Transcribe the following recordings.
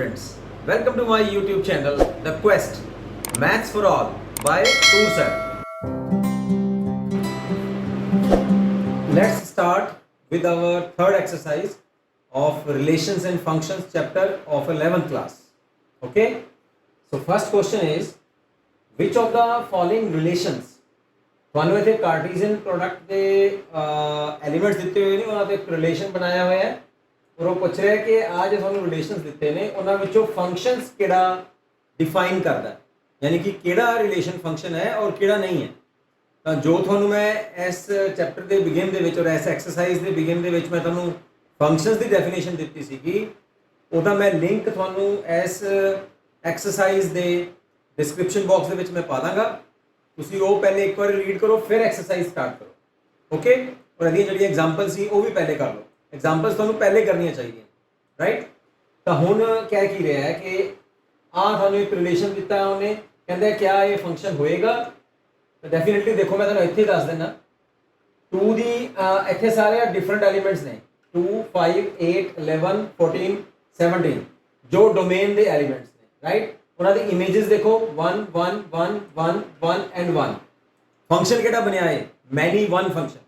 students, welcome to my YouTube channel, The Quest Maths for All by Toor Sir. Let's start with our third exercise of relations and functions chapter of 11th class. Okay, so first question is, which of the following relations ਤੁਹਾਨੂੰ ਇੱਥੇ ਕਾਰਟੀਜ਼ਨ product ਦੇ elements ਦਿੱਤੇ ਹੋਏ ਨੇ, ਉਹਨਾਂ ਤੇ ਇੱਕ relation ਬਣਾਇਆ ਹੋਇਆ ਹੈ ਔਰ ਉਹ ਪੁੱਛ ਰਿਹਾ ਕਿ ਆ ਜੇ ਤੁਹਾਨੂੰ ਰਿਲੇਸ਼ਨਸ ਦਿੱਤੇ ਨੇ ਉਹਨਾਂ ਵਿੱਚੋਂ ਫੰਕਸ਼ਨਸ ਕਿਹੜਾ ਡਿਫਾਈਨ ਕਰਦਾ ਹੈ, ਯਾਨੀ ਕਿ ਕਿਹੜਾ ਰਿਲੇਸ਼ਨ ਫੰਕਸ਼ਨ ਹੈ ਔਰ ਕਿਹੜਾ ਨਹੀਂ ਹੈ। ਤਾਂ ਜੋ ਤੁਹਾਨੂੰ ਮੈਂ ਇਸ ਚੈਪਟਰ ਦੇ ਬਿਗਿਨ ਦੇ ਵਿੱਚ ਔਰ ਇਸ ਐਕਸਰਸਾਈਜ਼ ਦੇ ਬਿਗਿਨ ਦੇ ਵਿੱਚ ਮੈਂ ਤੁਹਾਨੂੰ ਫੰਕਸ਼ਨਸ ਦੀ ਡੈਫੀਨੇਸ਼ਨ ਦਿੱਤੀ ਸੀਗੀ, ਉਹਦਾ ਮੈਂ ਲਿੰਕ ਤੁਹਾਨੂੰ ਇਸ ਐਕਸਰਸਾਈਜ਼ ਦੇ ਡਿਸਕ੍ਰਿਪਸ਼ਨ ਬਾਕਸ ਦੇ ਵਿੱਚ ਮੈਂ ਪਾ ਦਾਂਗਾ। ਤੁਸੀਂ ਉਹ ਪਹਿਲੇ ਇੱਕ ਵਾਰ ਰੀਡ ਕਰੋ, ਫਿਰ ਐਕਸਰਸਾਈਜ਼ ਸਟਾਰਟ ਕਰੋ। ਓਕੇ, ਔਰ ਇਹਦੀਆਂ ਜਿਹੜੀਆਂ ਐਗਜ਼ਾਮਪਲ ਸੀ ਉਹ ਵੀ ਪਹਿਲੇ ਕਰ ਲਓ। ਐਗਜ਼ਾਮਪਲਸ ਤੁਹਾਨੂੰ ਪਹਿਲੇ ਕਰਨੀਆਂ ਚਾਹੀਦੀਆਂ, ਰਾਈਟ। ਤਾਂ ਹੁਣ ਕਹਿ ਕੀ ਰਿਹਾ ਹੈ ਕਿ ਤੁਹਾਨੂੰ ਇੱਕ ਰਿਲੇਸ਼ਨ ਦਿੱਤਾ ਉਹਨੇ, ਕਹਿੰਦਾ ਕਿਆ ਇਹ ਫੰਕਸ਼ਨ ਹੋਏਗਾ। ਤਾਂ ਡੈਫੀਨਿਟਲੀ ਦੇਖੋ, ਮੈਂ ਤੁਹਾਨੂੰ ਇੱਥੇ ਦੱਸ ਦਿੰਦਾ 2 ਦੀ ਇੱਥੇ ਸਾਰੇ ਡਿਫਰੈਂਟ ਐਲੀਮੈਂਟਸ ਨੇ 2 5 8 11 14 17 ਜੋ ਡੋਮੇਨ ਦੇ ਐਲੀਮੈਂਟਸ ਨੇ, ਰਾਈਟ। ਉਹਨਾਂ ਦੀ ਇਮੇजेस ਦੇਖੋ 1 1 1 1 1 ਐਂਡ 1। ਫੰਕਸ਼ਨ ਕਿਹੜਾ ਬਣਿਆ ਹੈ? ਮੈਨੀ वन फंक्शन,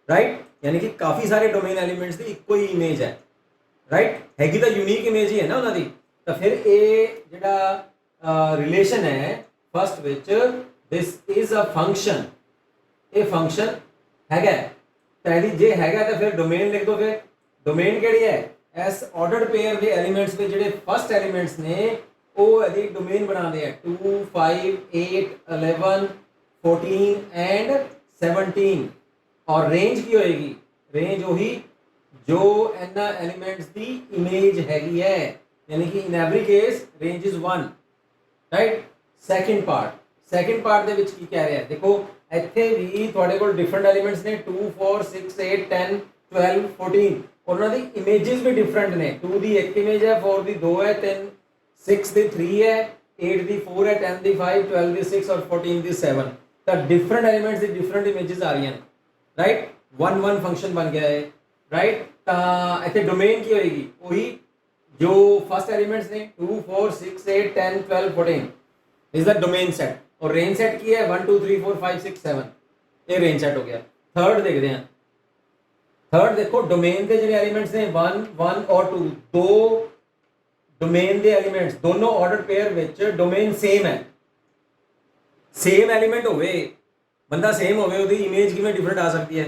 राइट। यानी कि काफ़ी सारे डोमेन एलिमेंट्स की ਇੱਕੋ ਹੀ इमेज है, राइट। हैगी तो यूनीक इमेज ही है ना ਉਹਨਾਂ ਦੀ। ਤਾਂ ਫਿਰ ਇਹ ਜਿਹੜਾ ਰਿਲੇਸ਼ਨ ਹੈ ਫਸਟ ਵਿੱਚ, ਦਿਸ ਇਜ਼ ਅ ਫੰਕਸ਼ਨ, ਇਹ ਫੰਕਸ਼ਨ ਹੈਗਾ। ਤਾਂ ਇਹਦੀ ਜੇ ਹੈਗਾ ਤਾਂ ਫਿਰ ਡੋਮੇਨ ਲਿਖ ਦੋ। ਫਿਰ ਡੋਮੇਨ ਕਿਹੜੀ ਹੈ? ਇਸ ਆਰਡਰਡ ਪੇਅਰ ਦੇ ਐਲੀਮੈਂਟਸ ਦੇ ਜਿਹੜੇ ਫਸਟ ਐਲੀਮੈਂਟਸ ਨੇ ਉਹ ਇਹਦੀ ਡੋਮੇਨ ਬਣਾਉਂਦੇ ਆ 2 5 8 11 14 ਐਂਡ 17। और रेंज की होएगी? रेंज वही जो ਇਹਨਾਂ एलिमेंट्स ਦੀ इमेज हैगी है, यानी कि in every case range is 1, right. Second part ਦੇ ਵਿੱਚ ਕੀ ਕਹਿ ਰਿਹਾ ਹੈ? ਦੇਖੋ ਇੱਥੇ ਵੀ ਤੁਹਾਡੇ ਕੋਲ ਡਿਫਰੈਂਟ ਐਲੀਮੈਂਟਸ ਨੇ 2 4 6 8 10 12 14 ਔਰ ਉਹਨਾਂ ਦੀ ਇਮੇजेस ਵੀ ਡਿਫਰੈਂਟ ਨੇ। 2 ਦੀ ਇੱਕ ਇਮੇਜ ਹੈ, 4 ਦੀ 2 ਹੈ, 6 ਦੀ 3 ਹੈ, 8 ਦੀ 4 ਹੈ, 10 ਦੀ 5, 12 ਦੀ 6 और 14 ਦੀ 7। ਤਾਂ ਡਿਫਰੈਂਟ ਐਲੀਮੈਂਟਸ ਦੀ ਡਿਫਰੈਂਟ ਇਮੇजेस ਆ ਰਹੀਆਂ ਨੇ, राइट। 1 1 फंक्शन बन गया है, राइट। इतने डोमेन की होएगी वही जो फर्स्ट एलिमेंट्स ने 2 4 6 8 10 12 14 इज द डोमेन सेट। और रेंज सेट की है 1 2 3 4 5 6 7, ये रेंज सेट हो गया। थर्ड देखते हैं। थर्ड देखो, डोमेन के जो एलिमेंट्स ने 1 1 और 2, दो डोमेन के एलिमेंट्स दोनों ऑर्डर पेयर विच डोमेन सेम है। सेम एलिमेंट होवे, बंदा सेम होवे, ਉਹਦੀ ਇਮੇਜ ਕਿਵੇਂ ਡਿਫਰੈਂਟ ਆ ਸਕਦੀ ਹੈ?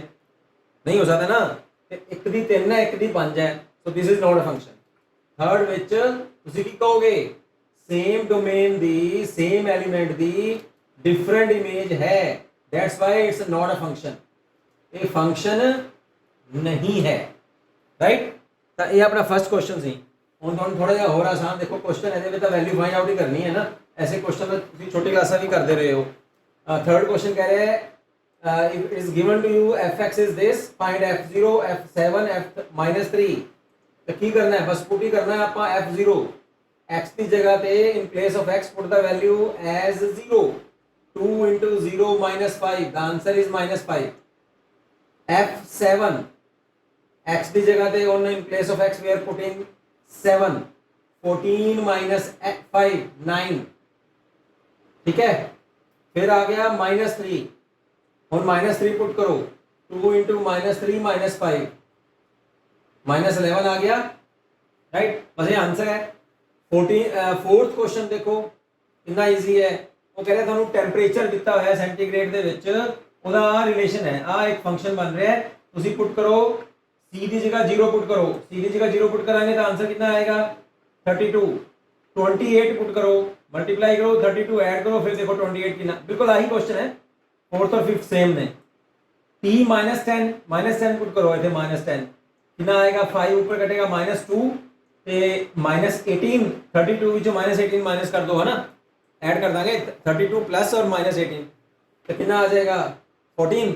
ਨਹੀਂ ਹੋ ਸਕਦਾ ਨਾ। ਤੇ ਇੱਕ ਦੀ 3 ਹੈ, ਇੱਕ ਦੀ 5 ਹੈ, so this is not a function. Third ਵਿੱਚ ਤੁਸੀਂ ਕੀ ਕਹੋਗੇ? ਸੇਮ ਡੋਮੇਨ ਦੀ ਸੇਮ ਐਲੀਮੈਂਟ ਦੀ ਡਿਫਰੈਂਟ ਇਮੇਜ ਹੈ, that's why it's not a function. ਇਹ ਫੰਕਸ਼ਨ ਨਹੀਂ ਹੈ, ਰਾਈਟ। ਤਾਂ ਇਹ ਆਪਣਾ ਫਸਟ ਕੁਐਸਚਨ ਸੀ। ਹੁਣ ਤੁਹਾਨੂੰ ਥੋੜਾ ਜਿਹਾ ਹੋਰ ਆਸਾਨ ਦੇਖੋ ਕੁਐਸਚਨ, ਇਹਦੇ ਵਿੱਚ ਤਾਂ ਵੈਲਿਊ ਫਾਈਂਡ ਆਊਟ ਹੀ ਕਰਨੀ ਹੈ ਨਾ। ਐਸੇ ਕੁਐਸਚਨ ਤਾਂ ਤੁਸੀਂ ਛੋਟੀ ਕਲਾਸਾਂ ਵੀ ਕਰਦੇ ਰਹੇ ਹੋ। थर्ड क्वेश्चन कह रहे हैं if it is given to you fx is this, find f0 f7 f -3। तो की करना है? बस पुट ही करना है आपका f0 x की जगह पे in place of x put the value as 0। 2 into 0 minus 5, the answer is -5। f7 x की जगह पे on in place of x we are putting 7। 14 minus 5 9, ठीक है। फिर आ गया -3, और -3 पुट करो, 2 इंटू -3 -5 -11 आ गया, राइट। बस ये आंसर है। 4th क्वेश्चन देखो कितना ईजी है। वो कह रहे थानू टैंपरेचर दिता हुआ है सेंटीग्रेड दे विच, ओदा रिलेशन है, आ एक फंक्शन बन रहा है। तुसी पुट करो c की जगह 0 पुट करो, c की जगह 0 पुट करांगे तो आंसर कितना आएगा? 32। 28 पुट करो, मल्टीप्लाई करो, 32 ऐड करो, फिर देखो 28 कितना। बिल्कुल आही क्वेश्चन है। 4th और 5th सेम ने। t -10 पुट करो, इतने -10 कितना आएगा? 5 ऊपर कटेगा -2 ते -18। 32 विचों -18 माइनस कर दो, है ना, ऐड कर देंगे 32 प्लस और -18 तो कितना आ जाएगा? 14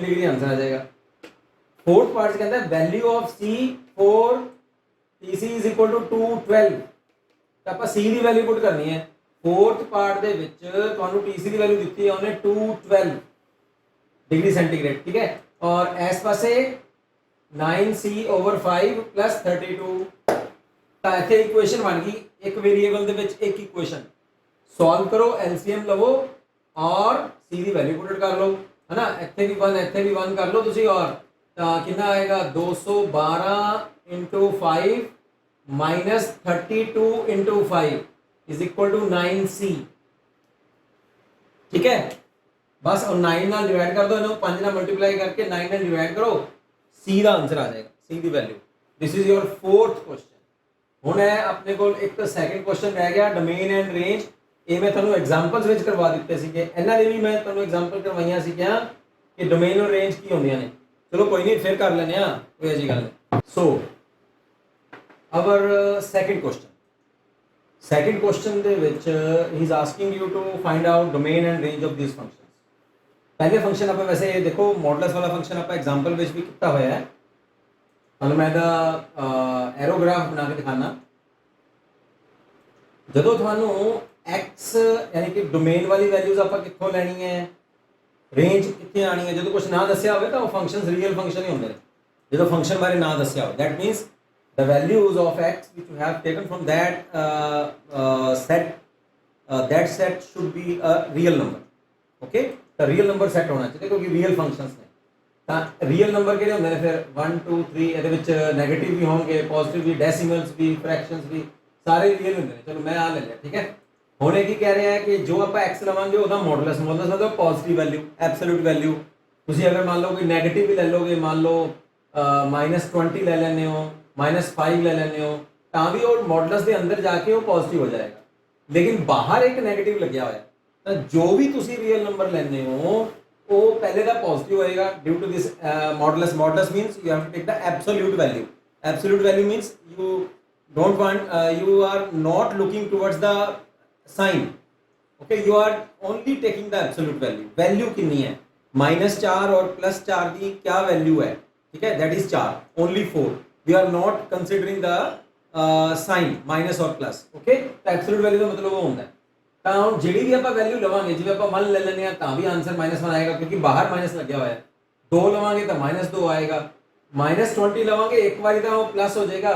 डिग्री आंसर आ जाएगा। 4th पार्ट से कहता है value of c for tc is equal to 212। ਤਾਂ ਆਪਾਂ c ਦੀ ਵੈਲਿਊ ਪੁੱਟ ਕਰਨੀ ਹੈ। 4th ਪਾਰਟ ਦੇ ਵਿੱਚ ਤੁਹਾਨੂੰ tc ਦੀ ਵੈਲਿਊ ਦਿੱਤੀ ਹੈ ਉਹਨੇ 212 डिग्री सेंटीग्रेड, ठीक है। और इस पासे 9c/5 + 32 ਤਾਂ ਇੱਥੇ ਇਕੁਏਸ਼ਨ ਬਣ ਗਈ ਇੱਕ ਵੇਰੀਏਬਲ ਦੇ ਵਿੱਚ ਇੱਕ ਇਕੁਏਸ਼ਨ ਸੋਲਵ ਕਰੋ ਐਲਸੀਐਮ ਲਵੋ ਔਰ c ਦੀ ਵੈਲਿਊ ਪੁੱਟ ਕਰ ਲਓ है ना ਇੱਥੇ ਵੀ 1 ਇੱਥੇ ਵੀ 1 ਕਰ ਲਓ ਤੁਸੀਂ ਔਰ ਤਾਂ ਕਿੰਨਾ ਆਏਗਾ 212 into 5 minus 32 into 5 is equal to 9c ठीक है बस और 9 ਨਾਲ ਡਿਵਾਈਡ ਕਰ ਦਿਓ ਇਹਨੂੰ 5 ਨਾਲ ਮਲਟੀਪਲਾਈ ਕਰਕੇ 9 ਨਾਲ ਡਿਵਾਈਡ ਕਰੋ c ਦਾ ਆਨਸਰ ਆ ਜਾਏਗਾ c the value this is your fourth question ਹੁਣ ਹੈ ਆਪਣੇ ਕੋਲ ਇੱਕ ਸੈਕਿੰਡ ਕੁਐਸਚਨ ਰਹਿ ਗਿਆ ਡੋਮੇਨ ਐਂਡ ਰੇਂਜ ਇਹ ਮੈਂ ਤੁਹਾਨੂੰ ਐਗਜ਼ਾਮਪਲਸ ਵਿੱਚ ਕਰਵਾ ਦਿੱਤੇ ਸੀਗੇ ਇਹਨਾਂ ਦੇ ਵੀ ਮੈਂ ਤੁਹਾਨੂੰ ਐਗਜ਼ਾਮਪਲ ਕਰਵਾਈਆਂ ਸੀਗੀਆਂ ਕਿ ਡੋਮੇਨ ਔਰ ਰੇਂਜ ਕੀ ਹੁੰਦੀਆਂ ਨੇ ਚਲੋ ਕੋਈ ਨਹੀਂ ਫਿਰ ਕਰ ਲੈਨੇ ਆ ਕੋਈ ਅਜੀ ਗੱਲ ਨਹੀਂ ਸੋ ਆਵਰ ਸੈਕਿੰਡ ਕੁਐਸਚਨ ਦੇ ਵਿੱਚ ਹੀ is asking you to find out domain and range of these functions ਪਹਿਲੇ ਫੰਕਸ਼ਨ ਆਪਾਂ ਵੈਸੇ ਦੇਖੋ ਮੋਡੂਲਸ ਵਾਲਾ ਫੰਕਸ਼ਨ ਆਪਾਂ ਐਗਜ਼ਾਮਪਲ ਵਿੱਚ ਵੀ ਕੀਤਾ ਹੋਇਆ ਹੈ ਤੁਹਾਨੂੰ ਮੈਂ ਇਹਦਾ ਐਰੋਗ੍ਰਾਫ ਬਣਾ ਕੇ ਦਿਖਾਣਾ ਜਦੋਂ ਤੁਹਾਨੂੰ x यानी कि डोमेन वाली वैल्यूज आप कितों लैनी है रेंज कितने आनी है जो कुछ ना दसिया हो तो फंक्शन रियल फंक्शन ही होंगे जो फंक्शन बारे ना दसिया हो that means the values of x which you have taken from that set should be a real number okay तो रियल नंबर सेट होना चाहिए क्योंकि रियल फंक्शंस ने तो रियल नंबर किहड़े होंगे ने फिर 1 2 3 ਇਹਦੇ ਵਿੱਚ 네ਗੇਟਿਵ ਵੀ ਹੋਣਗੇ ਪੋਜ਼ਿਟਿਵ ਵੀ ਡੈਸੀਮल्स भी फ्रैक्शंस भी सारे रियल होंगे ने चलो मैं आ ले लिया ठीक है ਹੁਣ ਇਹ ਕੀ ਕਹਿ ਰਿਹਾ ਹੈ ਕਿ ਜੋ ਆਪਾਂ x ਲਵਾਂਗੇ ਉਹਦਾ ਮੋਡੂਲਸ ਮਤਲਬ ਪੋਜ਼ਿਟਿਵ ਵੈਲਿਊ ਐਬਸੋਲੂਟ ਵੈਲਿਊ ਤੁਸੀਂ ਅਗਰ ਮੰਨ ਲਓ ਕੋਈ 네ਗੇਟਿਵ ਵੀ ਲੈ ਲੋਗੇ ਮੰਨ ਲਓ -20 ਲੈ ਲੈਂਦੇ ਹੋ -5 ਲੈ ਲੈਂਦੇ ਹੋ ਤਾਂ ਵੀ ਉਹ ਮੋਡੂਲਸ ਦੇ ਅੰਦਰ ਜਾ ਕੇ ਉਹ ਪੋਜ਼ਿਟਿਵ ਹੋ ਜਾਏਗਾ ਲੇਕਿਨ ਬਾਹਰ ਇੱਕ 네ਗੇਟਿਵ ਲੱਗਿਆ ਹੋਇਆ ਤਾਂ ਜੋ ਵੀ ਤੁਸੀਂ ਰੀਅਲ ਨੰਬਰ ਲੈਂਦੇ ਹੋ ਉਹ ਪਹਿਲੇ ਦਾ ਪੋਜ਼ਿਟਿਵ ਹੋਏਗਾ due to this modulus means you have to take the absolute value means you don't want you are not looking towards the sign okay you are only taking the absolute value कितनी है -4 और +4 की क्या value है ठीक है that is 4 only 4 we are not considering the sign minus और plus okay तो absolute value का मतलब वो होता है ਤਾਂ ਹੁਣ ਜਿਹੜੀ ਵੀ ਆਪਾਂ ਵੈਲਿਊ ਲਵਾਂਗੇ ਜਿਵੇਂ ਆਪਾਂ 1 ਲੈ ਲੈਂਦੇ ਆ ਤਾਂ ਵੀ ਆਨਸਰ -1 ਆਏਗਾ ਕਿਉਂਕਿ ਬਾਹਰ ਮਾਈਨਸ ਲੱਗਿਆ ਹੋਇਆ ਹੈ 2 ਲਵਾਂਗੇ ਤਾਂ -2 ਆਏਗਾ -20 ਲਵਾਂਗੇ ਇੱਕ ਵਾਰੀ ਤਾਂ ਉਹ ਪਲੱਸ ਹੋ ਜਾਏਗਾ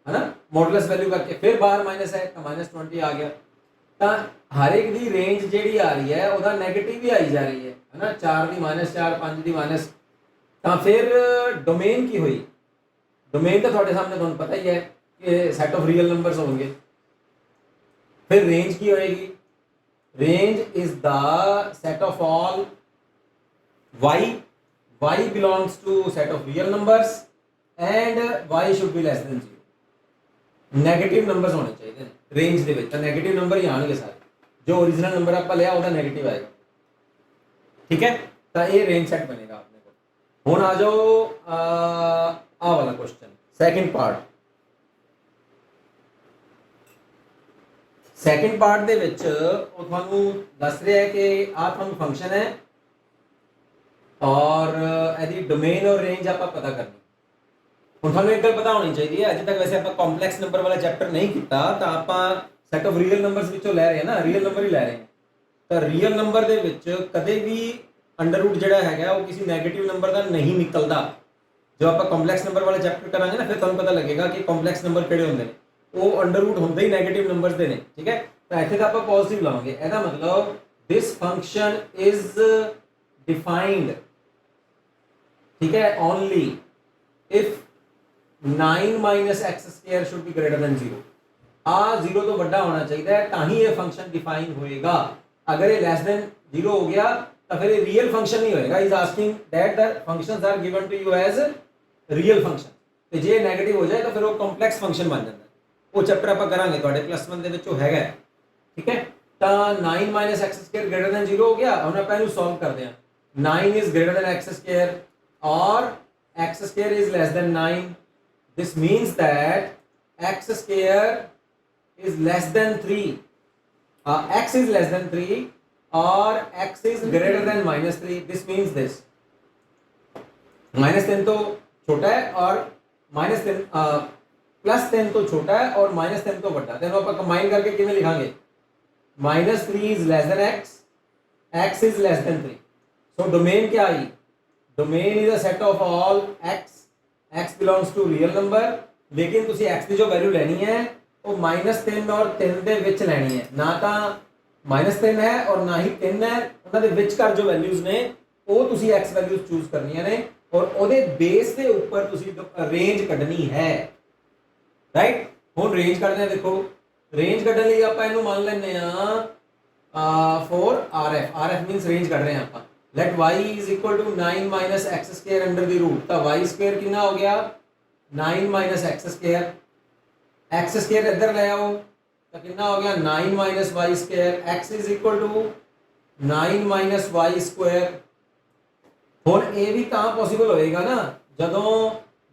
है ना मॉडुलस वैल्यू करके फिर बाहर माइनस है तो -20 आ गया तो हर एक दी रेंज जेडी आ रही है ਉਹਦਾ 네ਗੇਟਿਵ भी आई जा रही है ना 4 ਦੀ -4 5 ਦੀ माइनस ਤਾਂ फिर डोमेन की हुई डोमेन तो ਤੁਹਾਡੇ सामने ਤੁਹਾਨੂੰ पता ही है कि सेट ऑफ रियल नंबर्स होंगे फिर रेंज की होएगी range is the set of all y belongs to set of real numbers and y should be less than 0 negative numbers ਹੋਣੇ ਚਾਹੀਦੇ ਨੇ ਰੇਂਜ ਦੇ ਵਿੱਚ ਤਾਂ 네ਗੇਟਿਵ ਨੰਬਰ ਹੀ ਆਣਗੇ ਸਾਰੇ ਜੋ ओरिजिनल ਨੰਬਰ ਆਪਾਂ ਲਿਆ ਉਹਦਾ 네ਗੇਟਿਵ ਆਏਗਾ ਠੀਕ ਹੈ ਤਾਂ ਇਹ ਰੇਂਜ ਸੈਟ ਬਣੇਗਾ ਆਪਣੇ ਕੋਲ ਹੁਣ ਆ ਜਾਓ ਆ ਵਾਲਾ ਕੁਐਸਚਨ ਸੈਕਿੰਡ ਪਾਰਟ ਦੇ ਵਿੱਚ ਉਹ ਤੁਹਾਨੂੰ ਦੱਸ ਰਿਹਾ ਹੈ ਕਿ ਆ ਤੁਹਾਨੂੰ ਫੰਕਸ਼ਨ ਹੈ ਔਰ ਇਹਦੀ ਡੋਮੇਨ ਔਰ ਰੇਂਜ ਆਪਾਂ ਪਤਾ ਕਰਨੀ ਹੁਣ ਤੁਹਾਨੂੰ ਇੱਕ ਗੱਲ ਪਤਾ ਹੋਣੀ ਚਾਹੀਦੀ ਹੈ ਅਜੇ ਤੱਕ ਵੈਸੇ ਆਪਾਂ ਕੰਪਲੈਕਸ ਨੰਬਰ ਵਾਲਾ ਚੈਪਟਰ ਨਹੀਂ ਕੀਤਾ ਤਾਂ ਆਪਾਂ ਸੈਟ ਆਫ ਰੀਅਲ ਨੰਬਰਸ ਵਿੱਚੋਂ ਲੈ ਰਹੇ ਹਾਂ ਨਾ ਰੀਅਲ ਨੰਬਰ ਹੀ ਲੈ ਰਹੇ ਹਾਂ ਤਾਂ ਰੀਅਲ ਨੰਬਰ ਦੇ ਵਿੱਚ ਕਦੇ ਵੀ ਅੰਡਰ ਰੂਟ ਜਿਹੜਾ ਹੈਗਾ ਉਹ ਕਿਸੇ 네ਗੇਟਿਵ ਨੰਬਰ ਦਾ ਨਹੀਂ ਨਿਕਲਦਾ ਜੋ ਆਪਾਂ ਕੰਪਲੈਕਸ ਨੰਬਰ ਵਾਲਾ ਚੈਪਟਰ ਕਰਾਂਗੇ ਨਾ ਫਿਰ ਤੁਹਾਨੂੰ ਪਤਾ ਲੱਗੇਗਾ ਕਿ ਕੰਪਲੈਕਸ ਨੰਬਰ ਕਿਹੜੇ ਹੁੰਦੇ ਨੇ ਉਹ ਅੰਡਰ ਰੂਟ ਹੁੰਦੇ ਹੀ 네ਗੇਟਿਵ ਨੰਬਰਸ ਦੇ ਨੇ ਠੀਕ ਹੈ ਤਾਂ ਇੱਥੇ ਤਾਂ ਆਪਾਂ ਪੋਜ਼ਿਟਿਵ ਲਾਵਾਂਗੇ ਇਹਦਾ ਮਤਲਬ ਦਿਸ ਫੰਕਸ਼ਨ ਇਜ਼ ਡਿਫਾਈਨਡ ठीक है only if 9 minus x square should be greater than 0 आ 0 तो बड़ा होना चाहिए ਤਾਂ ਹੀ ਇਹ ਫੰਕਸ਼ਨ ਡਿਫਾਈਨ ਹੋਏਗਾ ਅਗਰ ਇਹ ਲੈਸ ਦੈਨ 0 ਹੋ ਗਿਆ ਤਾਂ ਫਿਰ ਇਹ ਰੀਅਲ ਫੰਕਸ਼ਨ ਨਹੀਂ ਹੋਏਗਾ is asking that the functions are given to you as real function ਤੇ ਜੇ 네ਗੇਟਿਵ ਹੋ ਜਾਏ ਤਾਂ ਫਿਰ ਉਹ ਕੰਪਲੈਕਸ ਫੰਕਸ਼ਨ ਬਣ ਜਾਂਦਾ ਉਹ ਚੈਪਟਰ ਆਪਾਂ ਕਰਾਂਗੇ ਤੁਹਾਡੇ +1 ਦੇ ਵਿੱਚ ਉਹ ਹੈਗਾ ਠੀਕ ਹੈ ਤਾਂ 9 minus x square greater than 0 ਹੋ ਗਿਆ ਹੁਣ ਆਪਾਂ ਇਹਨੂੰ ਸੋਲਵ ਕਰਦੇ ਹਾਂ 9 is greater than x square or x square is less than 9 this means that x square is less than 3 x is less than 3 or x is greater than -3 this means this -3 तो छोटा है और -3 +10 तो छोटा है और -3 तो बड़ा है दोनों ਆਪਾਂ ਕੰਬਾਈਨ ਕਰਕੇ ਕਿਵੇਂ ਲਿਖਾਂਗੇ -3 is less than x is less than 3 so domain क्या आई domain is a set of all x belongs to real number लेकिन तुसी x की जो वैल्यू लेनी है वो -3 और 3 ਦੇ ਵਿੱਚ ਲੈਣੀ ਹੈ ਨਾ ਤਾਂ -3 ਹੈ और ना ही 3 ਹੈ ਉਹਨਾਂ ਦੇ ਵਿਚਕਾਰ ਜੋ ਵੈਲਿਊਜ਼ ਨੇ ਉਹ ਤੁਸੀਂ x ਵੈਲਿਊਜ਼ ਚੂਜ਼ ਕਰਨੀਆਂ ਨੇ और ਉਹਦੇ ਬੇਸ ਦੇ ਉੱਪਰ ਤੁਸੀਂ ਰੇਂਜ ਕੱਢਣੀ ਹੈ ਰਾਈਟ ਹੁਣ ਰੇਂਜ ਕੱਢਦੇ ਆ ਦੇਖੋ ਰੇਂਜ ਕੱਢਣ ਲਈ ਆਪਾਂ ਇਹਨੂੰ ਮੰਨ ਲੈਂਦੇ ਆ for rf means range ਕੱਢ ਰਹੇ ਆ ਆਪਾਂ let y is equal to 9 minus x square under the root ਤਾਂ y square ਕਿੰਨਾ ਹੋ ਗਿਆ 9 minus x square x square ਇੱਧਰ ਲੈ ਆਓ ਤਾਂ ਕਿੰਨਾ ਹੋ ਗਿਆ 9 minus y square x is equal to 9 minus y square ਹੁਣ ਇਹ ਵੀ ਤਾਂ ਪੋਸੀਬਲ ਹੋਏਗਾ ਨਾ ਜਦੋਂ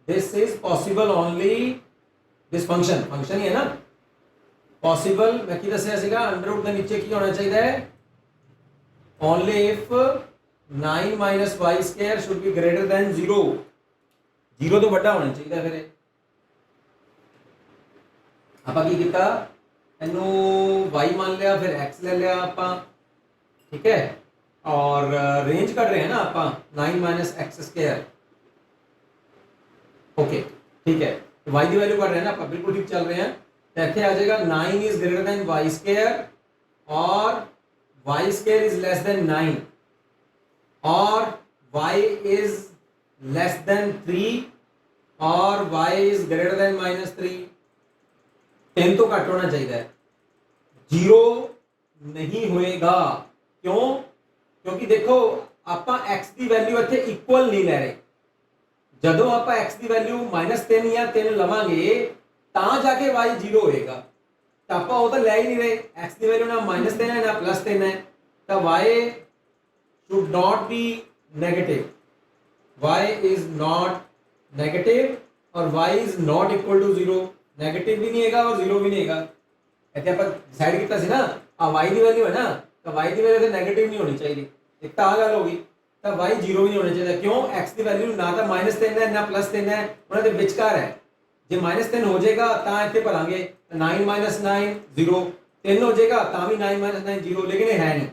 this is possible only this function ਹੀ ਹੈ ਨਾ possible ਮੈਂ ਕੀ ਦੱਸਿਆ ਸੀਗਾ ਅੰਡਰ ਰੂਟ ਦੇ ਨੀਚੇ ਕੀ ਹੋਣਾ ਚਾਹੀਦਾ ਹੈ only if 9 minus y square should be greater than 0 0 ਤੋਂ ਵੱਡਾ ਹੋਣਾ ਚਾਹੀਦਾ ਫਿਰ ਆਪਾਂ ਕੀ ਕੀਤਾ ਇਹਨੂੰ y ਮੰਨ ਲਿਆ ਫਿਰ x ਲੈ ਲਿਆ ਆਪਾਂ ठीक है और रेंज कट रहे हैं ना आप 9 minus x square ओके ठीक है तो y की वैल्यू कट रहे हैं ना आप बिल्कुल ठीक चल रहे हैं तो इतने आ जाएगा 9 is greater than y square और y square is less than 9 और y is less than 3 और y is greater than -3 10 तो घट होना चाहिए 0 नहीं होएगा क्यों क्योंकि देखो ਆਪਾਂ x ਦੀ ਵੈਲਿਊ ਇੱਥੇ ਇਕੁਅਲ ਨਹੀਂ ਲੈ ਰਹੇ ਜਦੋਂ ਆਪਾਂ x ਦੀ ਵੈਲਿਊ -3 ਜਾਂ 3 ਲਵਾਂਗੇ ਤਾਂ ਜਾ ਕੇ y 0 ਹੋਏਗਾ ਤਾਂ ਆਪਾਂ ਉਹ ਤਾਂ ਲੈ ਹੀ ਨਹੀਂ ਰਹੇ x ਦੀ ਵੈਲਿਊ ਨਾ -3 ਹੈ ਨਾ +3 ਹੈ ਤਾਂ y should not be negative y is not negative और y is not equal to 0 negative भी नहीं हैगा और 0 भी नहीं हैगा ਇੱਥੇ ਆਪਾਂ ਡਿਸਾਈਡ ਕੀਤਾ ਸੀ ਨਾ ਆ y ਦੀ ਵੈਲਿਊ ਹੈ ਨਾ ਤਾਂ y ਦੀ ਵੈਲਿਊ ਤੇ 네ਗੇਟਿਵ ਨਹੀਂ ਹੋਣੀ ਚਾਹੀਦੀ ਇੱਕ ਤਾਂ ਆ ਗੱਲ ਹੋ ਗਈ ਤਾਂ y 0 ਵੀ ਨਹੀਂ ਹੋਣਾ ਚਾਹੀਦਾ ਕਿਉਂ x ਦੀ ਵੈਲਿਊ ਨਾ ਤਾਂ -3 ਹੈ ਨਾ +3 ਹੈ ਉਹਨਾਂ ਦੇ ਵਿਚਕਾਰ ਹੈ ਜੇ -3 ਹੋ ਜਾਏਗਾ ਤਾਂ ਇੱਥੇ ਭਰਾਂਗੇ 9 - 9 0 3 ਹੋ ਜਾਏਗਾ ਤਾਂ ਵੀ 9 - 9 0 ਲੇਕਿਨ ਇਹ ਹੈ ਨਹੀਂ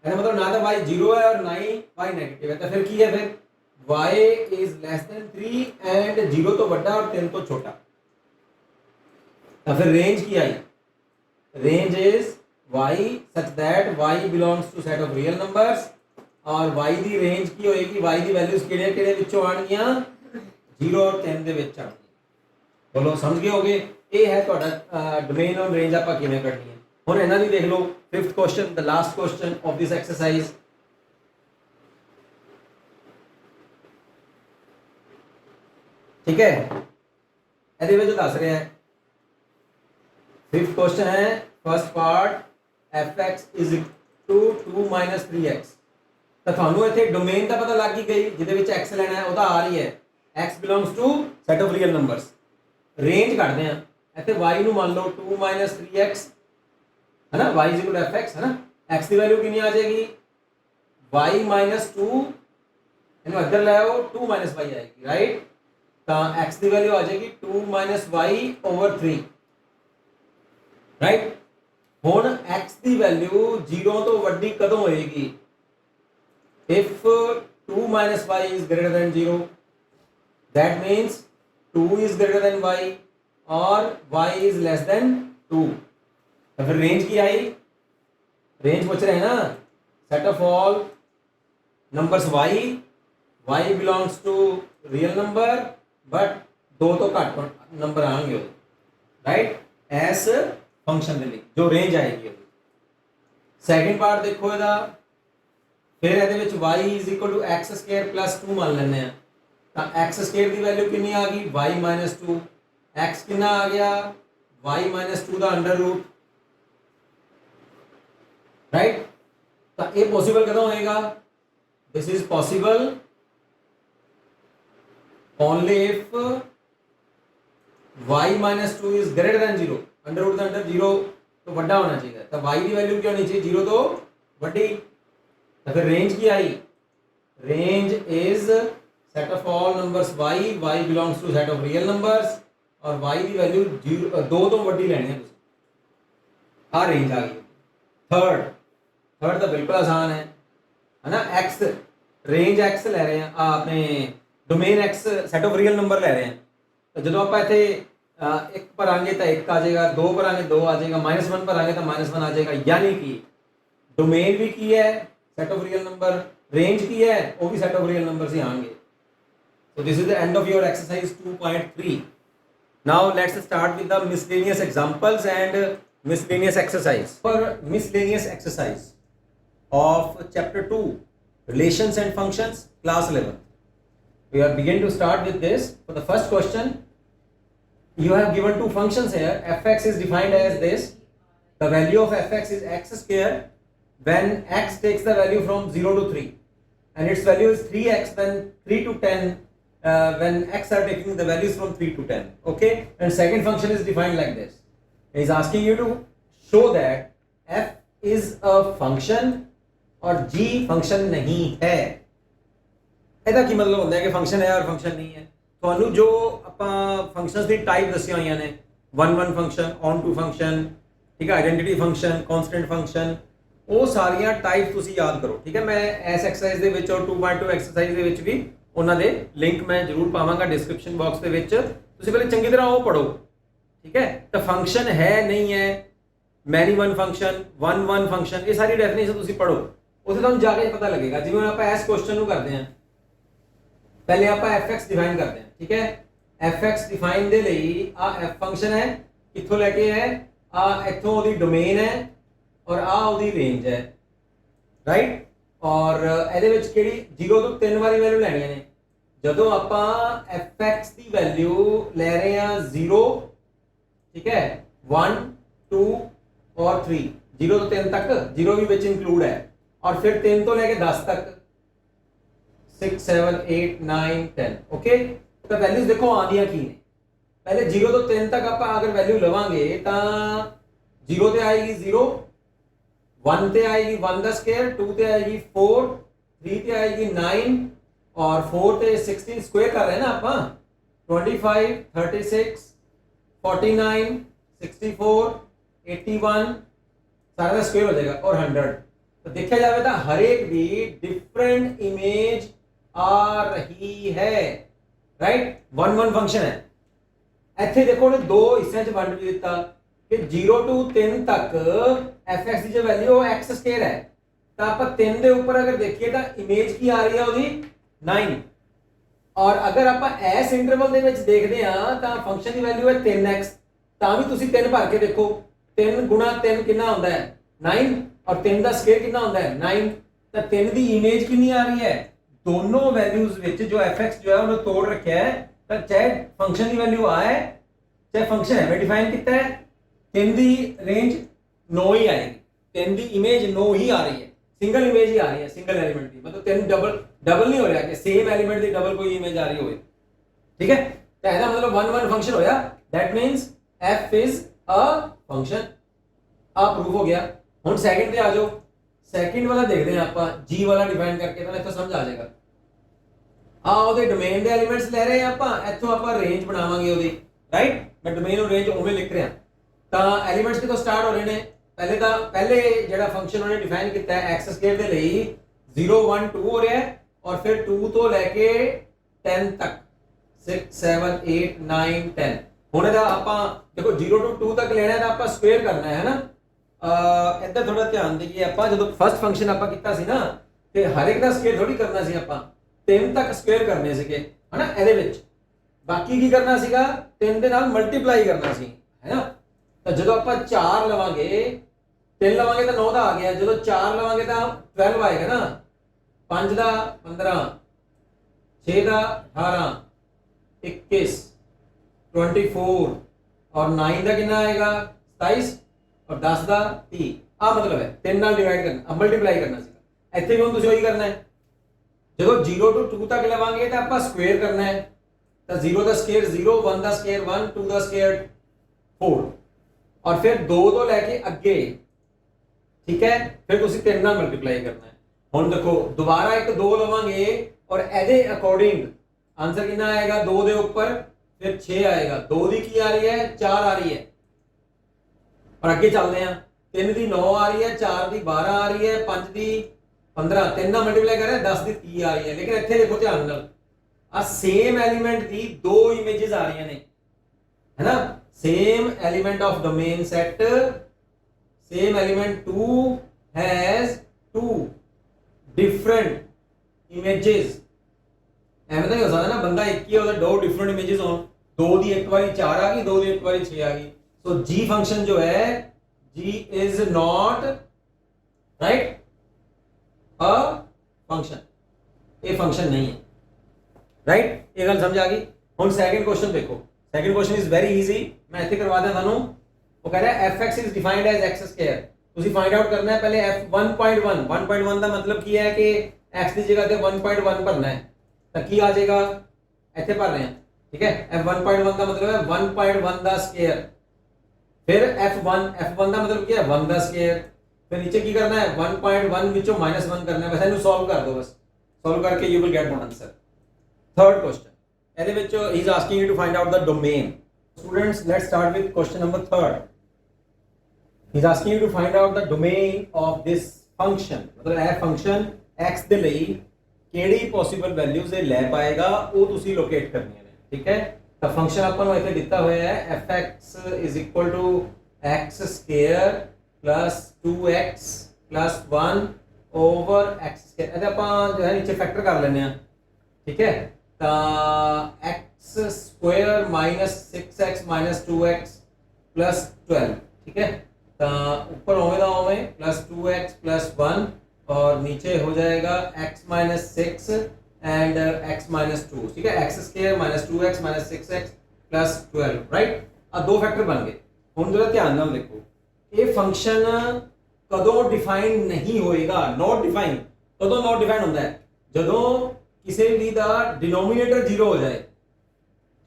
ਇਹਦਾ ਮਤਲਬ ਨਾ ਤਾਂ y 0 ਹੈ और ना ही y नेगेटिव है ਤਾਂ ਫਿਰ ਕੀ ਹੈ ਫਿਰ y is less than 3 and 0 ਤੋਂ ਵੱਡਾ और 3 ਤੋਂ ਛੋਟਾ ਤਾਂ ਫਿਰ range Ki I range is y such that y belongs to set of real numbers और y ਦੀ range ਕੀ ਹੋਏਗੀ y ਦੀ ਵੈਲਿਊਜ਼ ਕਿਹੜੇ ਕਿਹੜੇ ਵਿੱਚੋਂ ਆਣਗੀਆਂ 0 और 3 ਦੇ ਵਿੱਚ ਆਣਗੀਆਂ ਬੋਲੋ ਸਮਝ ਗਏ ਹੋਗੇ ਇਹ ਹੈ ਤੁਹਾਡਾ ਡੋਮੇਨ ਔਨ ਰੇਂਜ ਆਪਾਂ ਕਿਵੇਂ ਕੱਢਣੀ ਹੈ ਹੁਣ ਇਹਨਾਂ ਦੀ ਦੇਖ ਲਓ 5th question the last question of this exercise ਠੀਕ ਹੈ ਇਹਦੇ ਵਿੱਚ ਦੱਸ ਰਿਹਾ ਹੈ 5th क्वेश्चन है first part fx is equal to 2 minus 3x ਤਾਂ ਤੁਹਾਨੂੰ ਇੱਥੇ ਡੋਮੇਨ ਦਾ ਪਤਾ ਲੱਗ ਹੀ ਗਈ ਜਿਹਦੇ ਵਿੱਚ x ਲੈਣਾ ਹੈ ਉਹਦਾ ਆ ਰਹੀ ਹੈ x belongs to set of real numbers range ਕੱਢਦੇ ਆ ਇੱਥੇ y ਨੂੰ ਮੰਨ ਲਓ 2 minus 3x है ना y is equal to fx है ना x ਦੀ ਵੈਲਿਊ ਕਿੰਨੀ ਆ ਜਾਏਗੀ y minus 2 ਇਹਨੂੰ ਇੱਧਰ ਲੈ ਆਓ 2 minus y ਆਏਗੀ ਰਾਈਟ ਤਾਂ x ਦੀ ਵੈਲਿਊ ਆ ਜਾਏਗੀ 2 minus y over 3 राइट ਹੁਣ x ਦੀ ਵੈਲਿਊ 0 ਤੋਂ ਵੱਡੀ ਕਦੋਂ ਹੋਏਗੀ if 2 minus y is greater than 0 that means 2 is greater than y और y is less than 2 तो फिर रेंज की आई रेंज पूछ रहे हैं ना set of all numbers y belongs to real number but 2 तो घट नंबर आएंगे राइट एस फंक्शन ਦੇ ਲਈ ਜੋ ਰੇਂਜ ਆਏਗੀ ਸੈਕਿੰਡ ਪਾਰਟ ਦੇਖੋ ਇਹਦਾ ਫਿਰ ਇਹਦੇ ਵਿੱਚ y x² + 2 ਮੰਨ ਲੈਂਦੇ ਆ ਤਾਂ x² ਦੀ ਵੈਲਿਊ ਕਿੰਨੀ ਆ ਗਈ y - 2 x ਕਿੰਨਾ ਆ ਗਿਆ y - 2 ਦਾ ਅੰਡਰ ਰੂਟ ਰਾਈਟ ਤਾਂ ਇਹ ਪੋਸੀਬਲ ਕਦੋਂ ਹੋਏਗਾ this is possible only if y - 2 is greater than 0 under root under 0 तो बड़ा होना चाहिए तो y की वैल्यू क्या होनी चाहिए 0 तो बड़ी तो फिर रेंज की आई range is set of all numbers y belongs to set of real numbers और y की वैल्यू 0 2 तो बड़ी लेनी है आ रेंज आ गई थर्ड तो बिल्कुल आसान है ना x रेंज x ले रहे हैं आपने domain x set of real number ले रहे हैं तो जो आप इतने एक पर आएंगे तो एक आ जाएगा, दो पर आएंगे दो आ जाएगा, -1 पर आएंगे तो -1 आ जाएगा। यानी कि डोमेन भी की है set of real number, range की है वो भी सेट ऑफ रियल नंबर ही आएंगे। So this is the end of your exercise 2.3. Now let's start with the miscellaneous examples and miscellaneous exercise. For miscellaneous exercise of chapter 2, relations and functions, class 11. We are begin to start with this. For the first question, you have given two functions here. Fx is defined as this. The value of fx is x square when x takes the value from 0 to 3, and its value is 3x when 3 to 10. When x are taking the values from 3 to 10. Okay, and second function is defined like this. He is asking you to show that f is a function और g function नहीं है। ਇਹਦਾ ਕੀ ਮਤਲਬ ਹੁੰਦਾ ਹੈ ਕਿ function ਹੈ ਔਰ ਫੰਕਸ਼ਨ ਨਹੀਂ ਹੈ। ਤੁਹਾਨੂੰ ਜੋ ਆਪਾਂ ਫੰਕਸ਼ਨਸ ਦੀ ਟਾਈਪ ਦੱਸੀਆਂ ਹੋਈਆਂ ਨੇ, 1 ਫੰਕਸ਼ਨ, ਔਨ ਟੂ ਫੰਕਸ਼ਨ, ਠੀਕ ਹੈ, ਆਇਡੈਂਟੀਟੀ ਫੰਕਸ਼ਨ, ਕਨਸਟੈਂਟ ਫੰਕਸ਼ਨ, ਉਹ ਸਾਰੀਆਂ ਟਾਈਪ ਤੁਸੀਂ ਯਾਦ ਕਰੋ। ਠੀਕ ਹੈ, ਮੈਂ ਇਸ ਐਕਸਰਸਾਈਜ਼ ਦੇ ਵਿੱਚ ਔਰ 2.2 ਐਕਸਰਸਾਈਜ਼ ਦੇ ਵਿੱਚ ਵੀ ਉਹਨਾਂ ਦੇ ਲਿੰਕ ਮੈਂ ਜ਼ਰੂਰ ਪਾਵਾਂਗਾ ਡਿਸਕ੍ਰਿਪਸ਼ਨ ਬਾਕਸ ਦੇ ਵਿੱਚ। ਤੁਸੀਂ ਪਹਿਲੇ ਚੰਗੀ ਤਰ੍ਹਾਂ ਉਹ ਪੜੋ। ਠੀਕ ਹੈ, ਤਾਂ ਫੰਕਸ਼ਨ ਹੈ ਨਹੀਂ ਹੈ, ਮੈਨੀ ਵਨ ਫੰਕਸ਼ਨ, ਵਨ ਫੰਕਸ਼ਨ, ਇਹ ਸਾਰੀ ਡੈਫੀਨੇਸ਼ਨ ਤੁਸੀਂ ਪੜੋ, ਉੱਥੇ ਤੁਹਾਨੂੰ ਜਾ ਕੇ ਪਤਾ ਲੱਗੇਗਾ। ਜਿਵੇਂ ਆਪਾਂ ਇਸ ਕੁਐਸਚਨ ਨੂੰ ਕਰਦੇ ਹਾਂ, ਪਹਿਲੇ ਆਪਾਂ fx ਡਿਫਾਈਨ ਕਰਦੇ ਹਾਂ। ਠੀਕ ਹੈ, fx ਡਿਫਾਈਨ ਦੇ ਲਈ ਆ f ਫੰਕਸ਼ਨ ਹੈ, ਕਿੱਥੋਂ ਲੈ ਕੇ ਹੈ, ਆ ਇੱਥੋਂ ਉਹਦੀ ਡੋਮੇਨ ਹੈ ਔਰ ਆ ਉਹਦੀ ਰੇਂਜ ਹੈ, ਰਾਈਟ। ਔਰ ਇਹਦੇ ਵਿੱਚ ਕਿਹੜੀ 0 ਤੋਂ 3 ਵਾਰੀ ਵੈਲਿਊ ਲੈਣੀਆਂ ਨੇ। ਜਦੋਂ ਆਪਾਂ fx ਦੀ ਵੈਲਿਊ ਲੈ ਰਹੇ ਹਾਂ 0, ਠੀਕ ਹੈ, 1 2 ਔਰ 3, 0 ਤੋਂ 3 ਤੱਕ, 0 ਵੀ ਵਿੱਚ ਇਨਕਲੂਡ ਹੈ, ਔਰ ਫਿਰ 3 ਤੋਂ ਲੈ ਕੇ 10 ਤੱਕ, 6 7 8 9 10। ਓਕੇ, ਤਾਂ ਵੈਲਿਊਜ਼ ਦੇਖੋ ਆਉਂਦੀਆਂ ਕੀ ਨੇ। ਪਹਿਲੇ 0 ਤੋਂ 3 ਤੱਕ ਆਪਾਂ ਅਗਰ ਵੈਲਿਊ ਲਵਾਂਗੇ ਤਾਂ 0 ਤੇ ਆਏਗੀ 0, 1 ਤੇ ਆएगी 1 ਦਾ ਸਕੁਅਰ, 2 ਤੇ ਆएगी 4, 3 ਤੇ ਆएगी 9 और 4 ਤੇ 16 ਸਕੁਅਰ ਕਰ ਰਹੇ ਨਾ ਆਪਾਂ, 25 36 49 64 81 ਸਾਰਾ ਦਾ ਸਕੁਅਰ ਹੋ ਜਾਏਗਾ और 100। तो देखा जाए तो हर एक भी डिफरेंट इमेज आ रही है, राइट। 1 फंक्शन है, ਇੱਥੇ ਦੇਖੋ ਨੇ ਦੋ ਹਿੱਸਿਆਂ 'ਚ ਵੰਡ ਵੀ ਦਿੱਤਾ कि 0 to 3 तक fx की जो वैल्यू है x स्क्वायर है, तो आप 3 के ऊपर अगर देखिए तो इमेज की आ रही है ਉਹਦੀ 9, और अगर आप इस इंटरवल ਦੇ ਵਿੱਚ ਦੇਖਦੇ ਆ ਤਾਂ ਫੰਕਸ਼ਨ ਦੀ ਵੈਲਿਊ ਹੈ 3x, ਤਾਂ ਵੀ ਤੁਸੀਂ 3 ਭਰ ਕੇ ਦੇਖੋ, 3 ਗੁਣਾ 3 ਕਿੰਨਾ ਹੁੰਦਾ ਹੈ 9, और 3 ਦਾ ਸਕੁਅਰ ਕਿੰਨਾ ਹੁੰਦਾ ਹੈ 9, ਤਾਂ 3 ਦੀ ਇਮੇਜ ਕਿੰਨੀ ਆ ਰਹੀ ਹੈ, ਦੋਨੋਂ ਵੈਲਿਊਜ਼ ਵਿੱਚ ਜੋ fx ਜੋ ਹੈ ਉਹਨੂੰ ਤੋੜ ਰੱਖਿਆ ਹੈ, ਤਾਂ ਚਾਹੇ ਫੰਕਸ਼ਨ ਦੀ ਵੈਲਿਊ ਆਏ ਚਾਹੇ ਫੰਕਸ਼ਨ ਐਵੇਂ ਡਿਫਾਈਨ ਕੀਤਾ ਹੈ, 3 ਦੀ रेंज 9 ही आएगी, 3 ਦੀ इमेज 9 ही आ रही है, सिंगल इमेज ही आ रही है, सिंगल एलिमेंट की, मतलब 3 डबल नहीं हो रहा कि सेम एलिमेंट की डबल कोई इमेज आ रही हो। ठीक है, तो ਇਹਦਾ मतलब 1 फंक्शन होया, that means f is a function. आ प्रूफ हो गया। ਹੁਣ सेकंड ਤੇ आ जाओ, सेकंड वाला देखते हैं ਆਪਾਂ, g वाला डिफाइन करके ਤਾਂ ਇੱਥੋਂ ਸਮਝ ਆ ਜਾਏਗਾ। ਆ ਉਹਦੇ ਡੋਮੇਨ ਦੇ ਐਲੀਮੈਂਟਸ ਲੈ ਰਹੇ ਆਪਾਂ, ਇੱਥੋਂ ਆਪਾਂ ਰੇਂਜ ਬਣਾਵਾਂਗੇ ਉਹਦੀ, ਰਾਈਟ। ਮੈਂ ਡੋਮੇਨ ਔਰ ਰੇਂਜ ਉਵੇਂ ਲਿਖ ਰਿਹਾ, ਤਾਂ ਐਲੀਮੈਂਟਸ ਕਿਤੋਂ ਸਟਾਰਟ ਹੋ ਰਹੇ ਨੇ। ਪਹਿਲੇ ਜਿਹੜਾ ਫੰਕਸ਼ਨ ਉਹਨੇ ਡਿਫਾਈਨ ਕੀਤਾ ਹੈ x ਸਕੁਅਰ ਦੇ ਲਈ 0 1 2 ਹੋ ਰਿਹਾ ਹੈ, ਔਰ ਫਿਰ 2 ਤੋਂ ਲੈ ਕੇ 10 ਤੱਕ 6 7 8 9 10। ਹੁਣ ਇਹਦਾ ਆਪਾਂ ਦੇਖੋ 0 ਤੋਂ 2 ਤੱਕ ਲੈਣਾ ਹੈ ਤਾਂ ਆਪਾਂ ਸਕੁਅਰ ਕਰਨਾ ਹੈ ਨਾ। ਇੱਧਰ ਥੋੜਾ ਧਿਆਨ ਦੇਈਏ, ਆਪਾਂ ਜਦੋਂ ਫਸਟ ਫੰਕਸ਼ਨ ਆਪਾਂ ਕੀਤਾ ਸੀ ਨਾ, ਤੇ ਹਰ ਇੱਕ ਦਾ ਸਕੁਅਰ ਥੋੜੀ ਕਰਨਾ ਸੀ, ਆਪਾਂ 3 ਤੱਕ ਸਕੁਅਰ ਕਰਨੇ ਸੀਗੇ ਹਨਾ ਇਹਦੇ ਵਿੱਚ। ਬਾਕੀ ਕੀ ਕਰਨਾ ਸੀਗਾ, 3 ਦੇ ਨਾਲ ਮਲਟੀਪਲਾਈ ਕਰਨਾ ਸੀ, ਹੈ ਨਾ। ਤਾਂ ਜਦੋਂ ਆਪਾਂ 4 ਲਵਾਂਗੇ, 3 ਲਵਾਂਗੇ ਤਾਂ 9 ਦਾ ਆ ਗਿਆ, ਜਦੋਂ 4 ਲਵਾਂਗੇ ਤਾਂ 12 ਆਏਗਾ ਨਾ, 5 ਦਾ 15, 6 ਦਾ 18 21 24 और 9 ਦਾ ਕਿੰਨਾ ਆਏਗਾ 27 और 10 ਦਾ 30। ਆ ਮਤਲਬ ਹੈ 3 ਨਾਲ ਡਿਵਾਈਡ ਕਰਨਾ, ਮਲਟੀਪਲਾਈ ਕਰਨਾ ਸੀਗਾ। ਇੱਥੇ ਵੀ ਹੁਣ ਤੁਸੀਂ ਉਹੀ ਕਰਨਾ ਹੈ, ਜਦੋਂ 0 ਤੋਂ 2 ਤੱਕ ਲਵਾਂਗੇ ਤਾਂ ਆਪਾਂ ਸਕੁਅਰ ਕਰਨਾ ਹੈ, ਤਾਂ 0 ਦਾ ਸਕੁਅਰ 0, 1 ਦਾ ਸਕੁਅਰ 1, 2 ਦਾ ਸਕੁਅਰ 4, और फिर 2 ਤੋਂ ਲੈ ਕੇ ਅੱਗੇ, ਠੀਕ ਹੈ, ਫਿਰ ਤੁਸੀਂ 3 ਨਾਲ ਮਲਟੀਪਲਾਈ ਕਰਨਾ ਹੈ। ਹੁਣ ਦੇਖੋ ਦੁਬਾਰਾ ਇੱਕ 2 ਲਵਾਂਗੇ ਔਰ ਇਹਦੇ ਅਕੋਰਡਿੰਗ ਆਨਸਰ ਕਿੰਨਾ ਆਏਗਾ, 2 ਦੇ ਉੱਪਰ ਫਿਰ 6 ਆਏਗਾ, 2 ਦੀ ਕੀ ਆ ਰਹੀ ਹੈ 4 ਆ ਰਹੀ ਹੈ, और ਅੱਗੇ ਚੱਲਦੇ ਆ, 3 ਦੀ 9 ਆ ਰਹੀ ਹੈ, 4 ਦੀ 12 ਆ ਰਹੀ ਹੈ, 5 ਦੀ 15, 3 ਨਾਲ ਮਲਟੀਪਲਾਈ ਕਰ ਰਿਹਾ 10 ਦੀ 30 ਆ ਰਹੀ ਹੈ। ਲੇਕਿਨ ਇੱਥੇ ਦੇਖੋ ਧਿਆਨ ਨਾਲ, ਆ ਸੇਮ ਐਲੀਮੈਂਟ ਦੀ 2 ਇਮੇजेस ਆ ਰਹੀਆਂ ਨੇ, है ना, same element of domain set, same element 2 has 2 different images. ਐਵੇਂ ਤਾਂ ਨਹੀਂ ਹੋ ਸਕਦਾ ਨਾ ਬੰਦਾ ਇੱਕ ਹੀ ਉਹਦਾ ਦੋ डिफरेंट इमेजेस ਹੋਣ, दो ਦੀ ਇੱਕ ਵਾਰੀ 4 ਆ ਗਈ, दो ਦੀ ਇੱਕ ਵਾਰੀ 6 ਆ ਗਈ। सो जी फंक्शन जो है, g is not right a function, ये फंक्शन नहीं है, राइट। ये गल समझ आ गई। हुण सैकंड क्वेश्चन देखो, second question is very easy, मैं इत्थे करवा दिया थानू। वो कह रहा है fx is defined as x square, तुसी फाइंड आउट करना है पहले f 1.1, 1.1 का मतलब की है कि x की जगह पे 1.1 भरना है, तो की आ जाएगा, इत्थे भर रहे हैं, ठीक है। f 1.1 का मतलब है 1.1 का स्क्वायर, फिर f1 का मतलब क्या है 1 का स्क्वायर, फिर नीचे की करना है 1.1 विचों -1 करना है, बस इन्हें सॉल्व कर दो, बस सॉल्व करके you will get the answer. Third question ਇਹਦੇ ਵਿੱਚ he is asking you to find out the domain. Students let's start with question number 3rd। He is asking you to find out the domain of this function, मतलब ਇਹ function x ਦੇ ਲਈ ਕਿਹੜੀ possible values ਇਹ ਲੈ ਪਾਏਗਾ, ਉਹ ਤੁਸੀਂ ਲੋਕੇਟ ਕਰਨੀਆਂ ਨੇ, ਠੀਕ ਹੈ। ਤਾਂ ਫੰਕਸ਼ਨ ਆਪਾਂ ਨੂੰ ਇੱਥੇ ਦਿੱਤਾ ਹੋਇਆ ਹੈ fx = x square plus 2x plus 1 over x square. ਇਹਦਾ ਆਪਾਂ ਜੋ ਹੈ ਨੀਚੇ ਫੈਕਟਰ ਕਰ ਲੈਂਦੇ ਆ, ठीक है। तो x square minus 6x minus 2x plus 12, ठीक है। तो ऊपर ओवे का ओवे प्लस 2x प्लस 1 और नीचे हो जाएगा x minus 6 and x minus 2, ठीक है। x square minus 2x minus 6x plus 12, right. अब दो फैक्टर बन गए। हुण जरा ध्यान नाल देखो, ये फंक्शन कदों डिफाइन नहीं होएगा, नॉट डिफाइन। कदों नॉट डिफाइन होता है जदों किसी भी दा डिनोमिनेटर 0 हो जाए,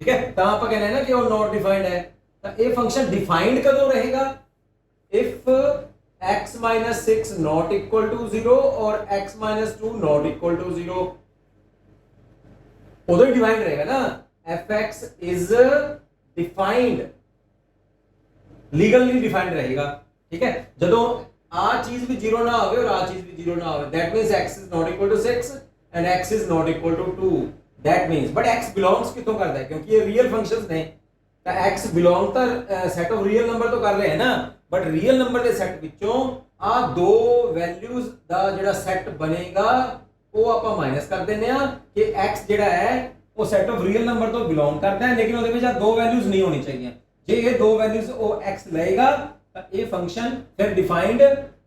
ठीक है। तो आप कहना है ना कि वो नॉट डिफाइंड है। तो ये फंक्शन डिफाइंड कदों रहेगा, if x minus 6 not equal to 0 और x minus 2 not equal to 0, उधर डिफाइंड रहेगा ना। fx is defined, legally defined रहेगा, ठीक है। जदों आ चीज भी 0 ना होवे और आ चीज भी 0 ना होवे, that means x is not equal to 6 and x is not equal to 2, that means but x belongs कितों करता है, क्योंकि ये रियल फंक्शंस ने, तो x belong तो सेट ऑफ रियल नंबर तो कर रहे हैं ना, बट रियल नंबर के सेट विचों आ दो वैल्यूज दा जेड़ा सेट बनेगा वो आपां माइनस कर देने आ कि x जेड़ा है वो सेट ऑफ रियल नंबर तो बिलोंग करता है, लेकिन ਉਹਦੇ ਵਿੱਚ ਆ दो वैल्यूज नहीं होनी चाहिए। जे ये दो वैल्यूज वो x लेगा तो ये फंक्शन फिर डिफाइंड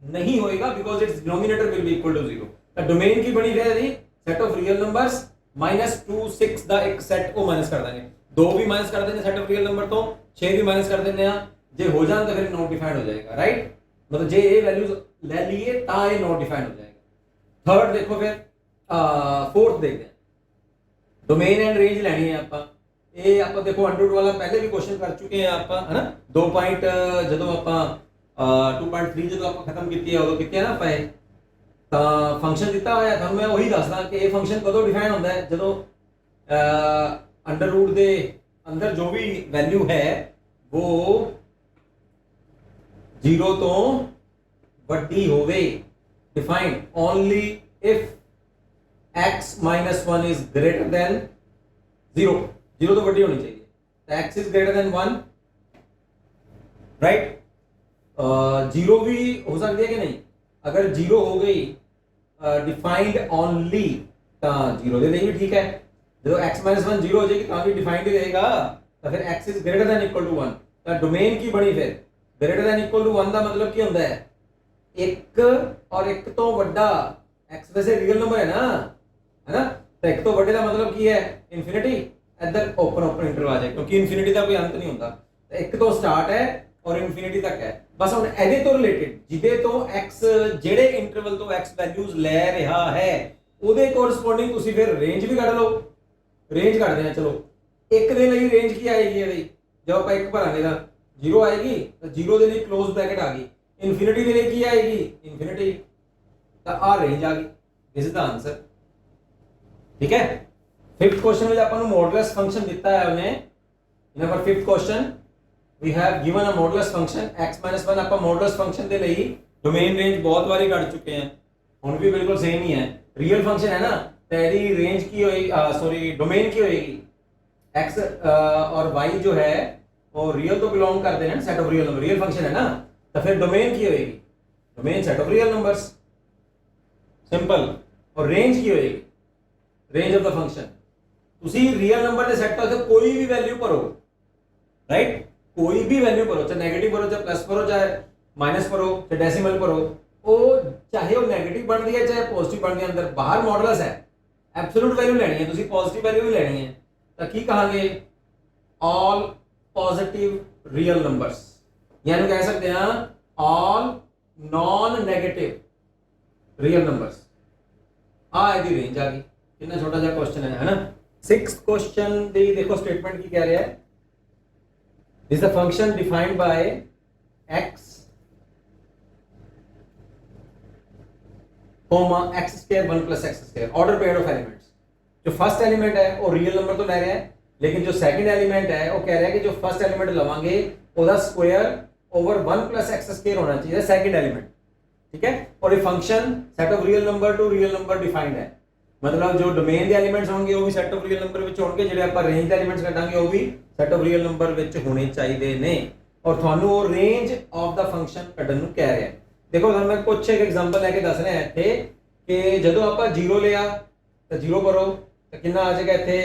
नहीं होएगा, because it's denominator will be equal to 0। तो डोमेन की बनी रहेगी set of real numbers minus 2 6 ਦਾ ਇੱਕ ਸੈੱਟ ਉਹ ਮਾਈਨਸ ਕਰ ਦਾਂਗੇ, 2 ਵੀ ਮਾਈਨਸ ਕਰ ਦੇਣੇ सेट ऑफ रियल नंबर ਤੋਂ, 6 ਵੀ ਮਾਈਨਸ ਕਰ ਦਿੰਦੇ ਆ। ਜੇ ਹੋ ਜਾਣ ਤਾਂ ਫਿਰ ਨੋਟ ਡਿਫਾਈਂਡ ਹੋ ਜਾਏਗਾ, ਰਾਈਟ। मतलब ਜੇ ਇਹ ਵੈਲਿਊਜ਼ ਲੈ ਲਈਏ ਤਾਂ ਇਹ ਨੋਟ ਡਿਫਾਈਂਡ ਹੋ ਜਾਏਗਾ। थर्ड देखो, फिर फोर्थ देखते हैं, डोमेन एंड रेंज ਲੈਣੀ ਹੈ ਆਪਾਂ। ਇਹ ਆਪਾਂ ਦੇਖੋ ਅੰਡਰਰੂਟ ਵਾਲਾ ਪਹਿਲੇ ਵੀ ਕੁਐਸਚਨ ਕਰ ਚੁੱਕੇ ਆ ਆਪਾਂ, ਹੈ ਨਾ। 2 ਪੁਆਇੰਟ ਜਦੋਂ ਆਪਾਂ 2.3 ਜਦੋਂ ਆਪਾਂ ਖਤਮ ਕੀਤੀ ਹੈ ਉਦੋਂ ਕੀਤੀ ਹੈ ਨਾ ਆਪਾਂ ਇਹ। ਤਾਂ ਫੰਕਸ਼ਨ ਦਿੱਤਾ ਹੋਇਆ ਤੁਹਾਨੂੰ, ਮੈਂ ਉਹੀ ਦੱਸਦਾ ਕਿ ਇਹ ਫੰਕਸ਼ਨ ਕਦੋਂ ਡਿਫਾਈਨ ਹੁੰਦਾ ਹੈ, ਜਦੋਂ ਅੰਡਰ ਰੂਟ ਦੇ ਅੰਦਰ ਜੋ ਵੀ ਵੈਲਿਊ ਹੈ ਉਹ 0 ਤੋਂ ਵੱਡੀ ਹੋਵੇ। Defined only if x minus 1 is greater than 0, 0 तो ਵੱਡੀ ਹੋਣੀ चाहिए, तो x is greater than 1, right. 0 भी हो सकती है कि नहीं, अगर 0 हो गई डिफाइंड ओनली तो 0 ਦੇ ਲਈ ਵੀ ठीक है। ਜਦੋਂ x minus 1 0 हो जाएगी तो भी डिफाइंड ही रहेगा, तो फिर x is greater than equal to 1, तो डोमेन की बनी फिर greater than equal to 1 ਦਾ मतलब ਕੀ ਹੁੰਦਾ ਹੈ, एक और एक तो ਵੱਡਾ। x वैसे रियल नंबर है ना, तो एक तो ਵੱਡੇ ਦਾ मतलब ਕੀ ਹੈ, ਇਨਫਿਨਿਟੀ। ਇੱਧਰ ਓਪਨ ਇੰਟਰਵਲ ਆ ਜਾਏ, ਕਿਉਂਕਿ ਇਨਫਿਨਿਟੀ ਦਾ ਕੋਈ ਅੰਤ ਨਹੀਂ ਹੁੰਦਾ, तो ਇੱਕ ਤੋਂ ਸਟਾਰਟ ਹੈ और ਇਨਫਿਨਿਟੀ ਤੱਕ ਹੈ। ਬਸ ਹੁਣ ਇਹਦੇ ਤੋਂ ਰਿਲੇਟਡ ਜਿਹਦੇ ਤੋਂ x ਜਿਹੜੇ ਇੰਟਰਵਲ ਤੋਂ x ਵੈਲਿਊਜ਼ ਲੈ ਰਿਹਾ ਹੈ ਉਹਦੇ ਕੋਰਸਪੋਂਡਿੰਗ ਤੁਸੀਂ ਫਿਰ ਰੇਂਜ ਵੀ ਕੱਢ ਲਓ। ਰੇਂਜ ਕੱਢਦੇ ਆ, ਚਲੋ ਇੱਕ ਦੇ ਲਈ ਰੇਂਜ ਕੀ ਆਏਗੀ ਇਹਦੀ, ਜਦੋਂ ਆਪਾਂ ਇੱਕ ਭਰਾਂਗੇ ਤਾਂ 0 ਆਏਗੀ, ਤਾਂ 0 ਦੇ ਲਈ ਕਲੋਜ਼ ਬ੍ਰੈਕਟ ਆ ਗਈ। इनफिनिटी के लिए की आएगी इनफिनिटी, तो आ रेंज आ गई। दिस इज द आंसर, ठीक है। फिफ्थ क्वेश्चन में अपन मॉडुलस फंक्शन दिता है हमने। In our fifth question we have given a modulus function x-1। ਆਪਾਂ मॉडुलस फंक्शन ਦੇ ਲਈ डोमेन रेंज बहुत बारी ਕੱਢ चुके हैं, ਹੁਣ भी बिल्कुल सेम ही है। रियल फंक्शन है ना, तो ਇਹਦੀ रेंज की होएगी, सॉरी डोमेन की होएगी x और y जो है और रियल तो बिलोंग करते हैं set of real number, real function है ना, तो फिर डोमेन की होएगी, domain set of real numbers, simple. और रेंज की होएगी, रेंज ऑफ द फंक्शन। ਤੁਸੀਂ ਰੀਅਲ ਨੰਬਰ ਦੇ ਸੈੱਟ ਤੋਂ ਕੋਈ ਵੀ ਵੈਲਿਊ ਭਰੋ, ਰਾਈਟ, ਕੋਈ ਵੀ ਵੈਲਿਊ ਭਰੋ, ਚਾਹੇ 네ਗੇਟਿਵ ਭਰੋ, ਚਾਹੇ ਪਲੱਸ ਭਰੋ, ਚਾਹੇ ਮਾਈਨਸ ਭਰੋ, ਚਾਹੇ ਡੈਸੀਮਲ ਭਰੋ, ਉਹ ਚਾਹੇ ਉਹ 네ਗੇਟਿਵ ਬਣਦੀ ਹੈ ਚਾਹੇ ਪੋਜ਼ਿਟਿਵ ਬਣਦੀ ਹੈ, ਅੰਦਰ ਬਾਹਰ ਮੋਡਲਸ ਹੈ, ਐਬਸੋਲੂਟ ਵੈਲਿਊ ਲੈਣੀ ਹੈ ਤੁਸੀਂ, ਪੋਜ਼ਿਟਿਵ ਵੈਲਿਊ ਵੀ ਲੈਣੀ ਹੈ, ਤਾਂ ਕੀ ਕਹਾਂਗੇ, ਆਲ ਪੋਜ਼ਿਟਿਵ ਰੀਅਲ ਨੰਬਰਸ, ਜਾਂ ਇਹਨੂੰ ਕਹਿ ਸਕਦੇ ਹਾਂ ਆਲ ਨॉन 네ਗੇਟਿਵ ਰੀਅਲ ਨੰਬਰਸ। ਆ ਇਹਦੀ ਰੇਂਜ ਆ ਗਈ, ਕਿੰਨਾ ਛੋਟਾ ਜਿਹਾ ਕੁਐਸਚਨ ਹੈ ਨਾ। 6th क्वेश्चन ਦੀ ਦੇਖੋ ਸਟੇਟਮੈਂਟ ਕੀ ਕਹਿ ਰਿਹਾ ਹੈ, this is a function defined by x comma x square 1 plus x square order paired of elements। जो फर्स्ट एलिमेंट है वो रियल नंबर तो ले रहा है, लेकिन जो सेकंड एलिमेंट है वो कह रहा है कि जो फर्स्ट एलिमेंट लवांगे ਉਹਦਾ square over 1 plus x square होना चाहिए सेकंड एलिमेंट, ठीक है। और ये function set of real number two real number defined है, मतलब जो डोमेन ਦੇ ਐਲੀਮੈਂਟਸ ਹੋਣਗੇ ਉਹ ਵੀ ਸੈਟ ਆਫ ਰੀਅਲ ਨੰਬਰ ਵਿੱਚ ਹੋਣਗੇ, ਜਿਹੜੇ ਆਪਾਂ ਰੇਂਜ ਦੇ ਐਲੀਮੈਂਟਸ ਕੱਢਾਂਗੇ ਉਹ ਵੀ ਸੈਟ ਆਫ ਰੀਅਲ ਨੰਬਰ ਵਿੱਚ ਹੋਣੇ ਚਾਹੀਦੇ ਨੇ। ਔਰ ਤੁਹਾਨੂੰ ਉਹ ਰੇਂਜ ਆਫ ਦਾ ਫੰਕਸ਼ਨ ਕੱਢਣ ਨੂੰ ਕਹਿ ਰਿਹਾ। ਦੇਖੋ ਤੁਹਾਨੂੰ ਮੈਂ ਕੁਝ ਇੱਕ ਐਗਜ਼ਾਮਪਲ ਲੈ ਕੇ ਦੱਸ ਰਿਹਾ ਇੱਥੇ ਕਿ ਜਦੋਂ ਆਪਾਂ 0 ਲਿਆ ਤਾਂ 0 ਭਰੋ ਤਾਂ ਕਿੰਨਾ ਆ ਜਾਏਗਾ ਇੱਥੇ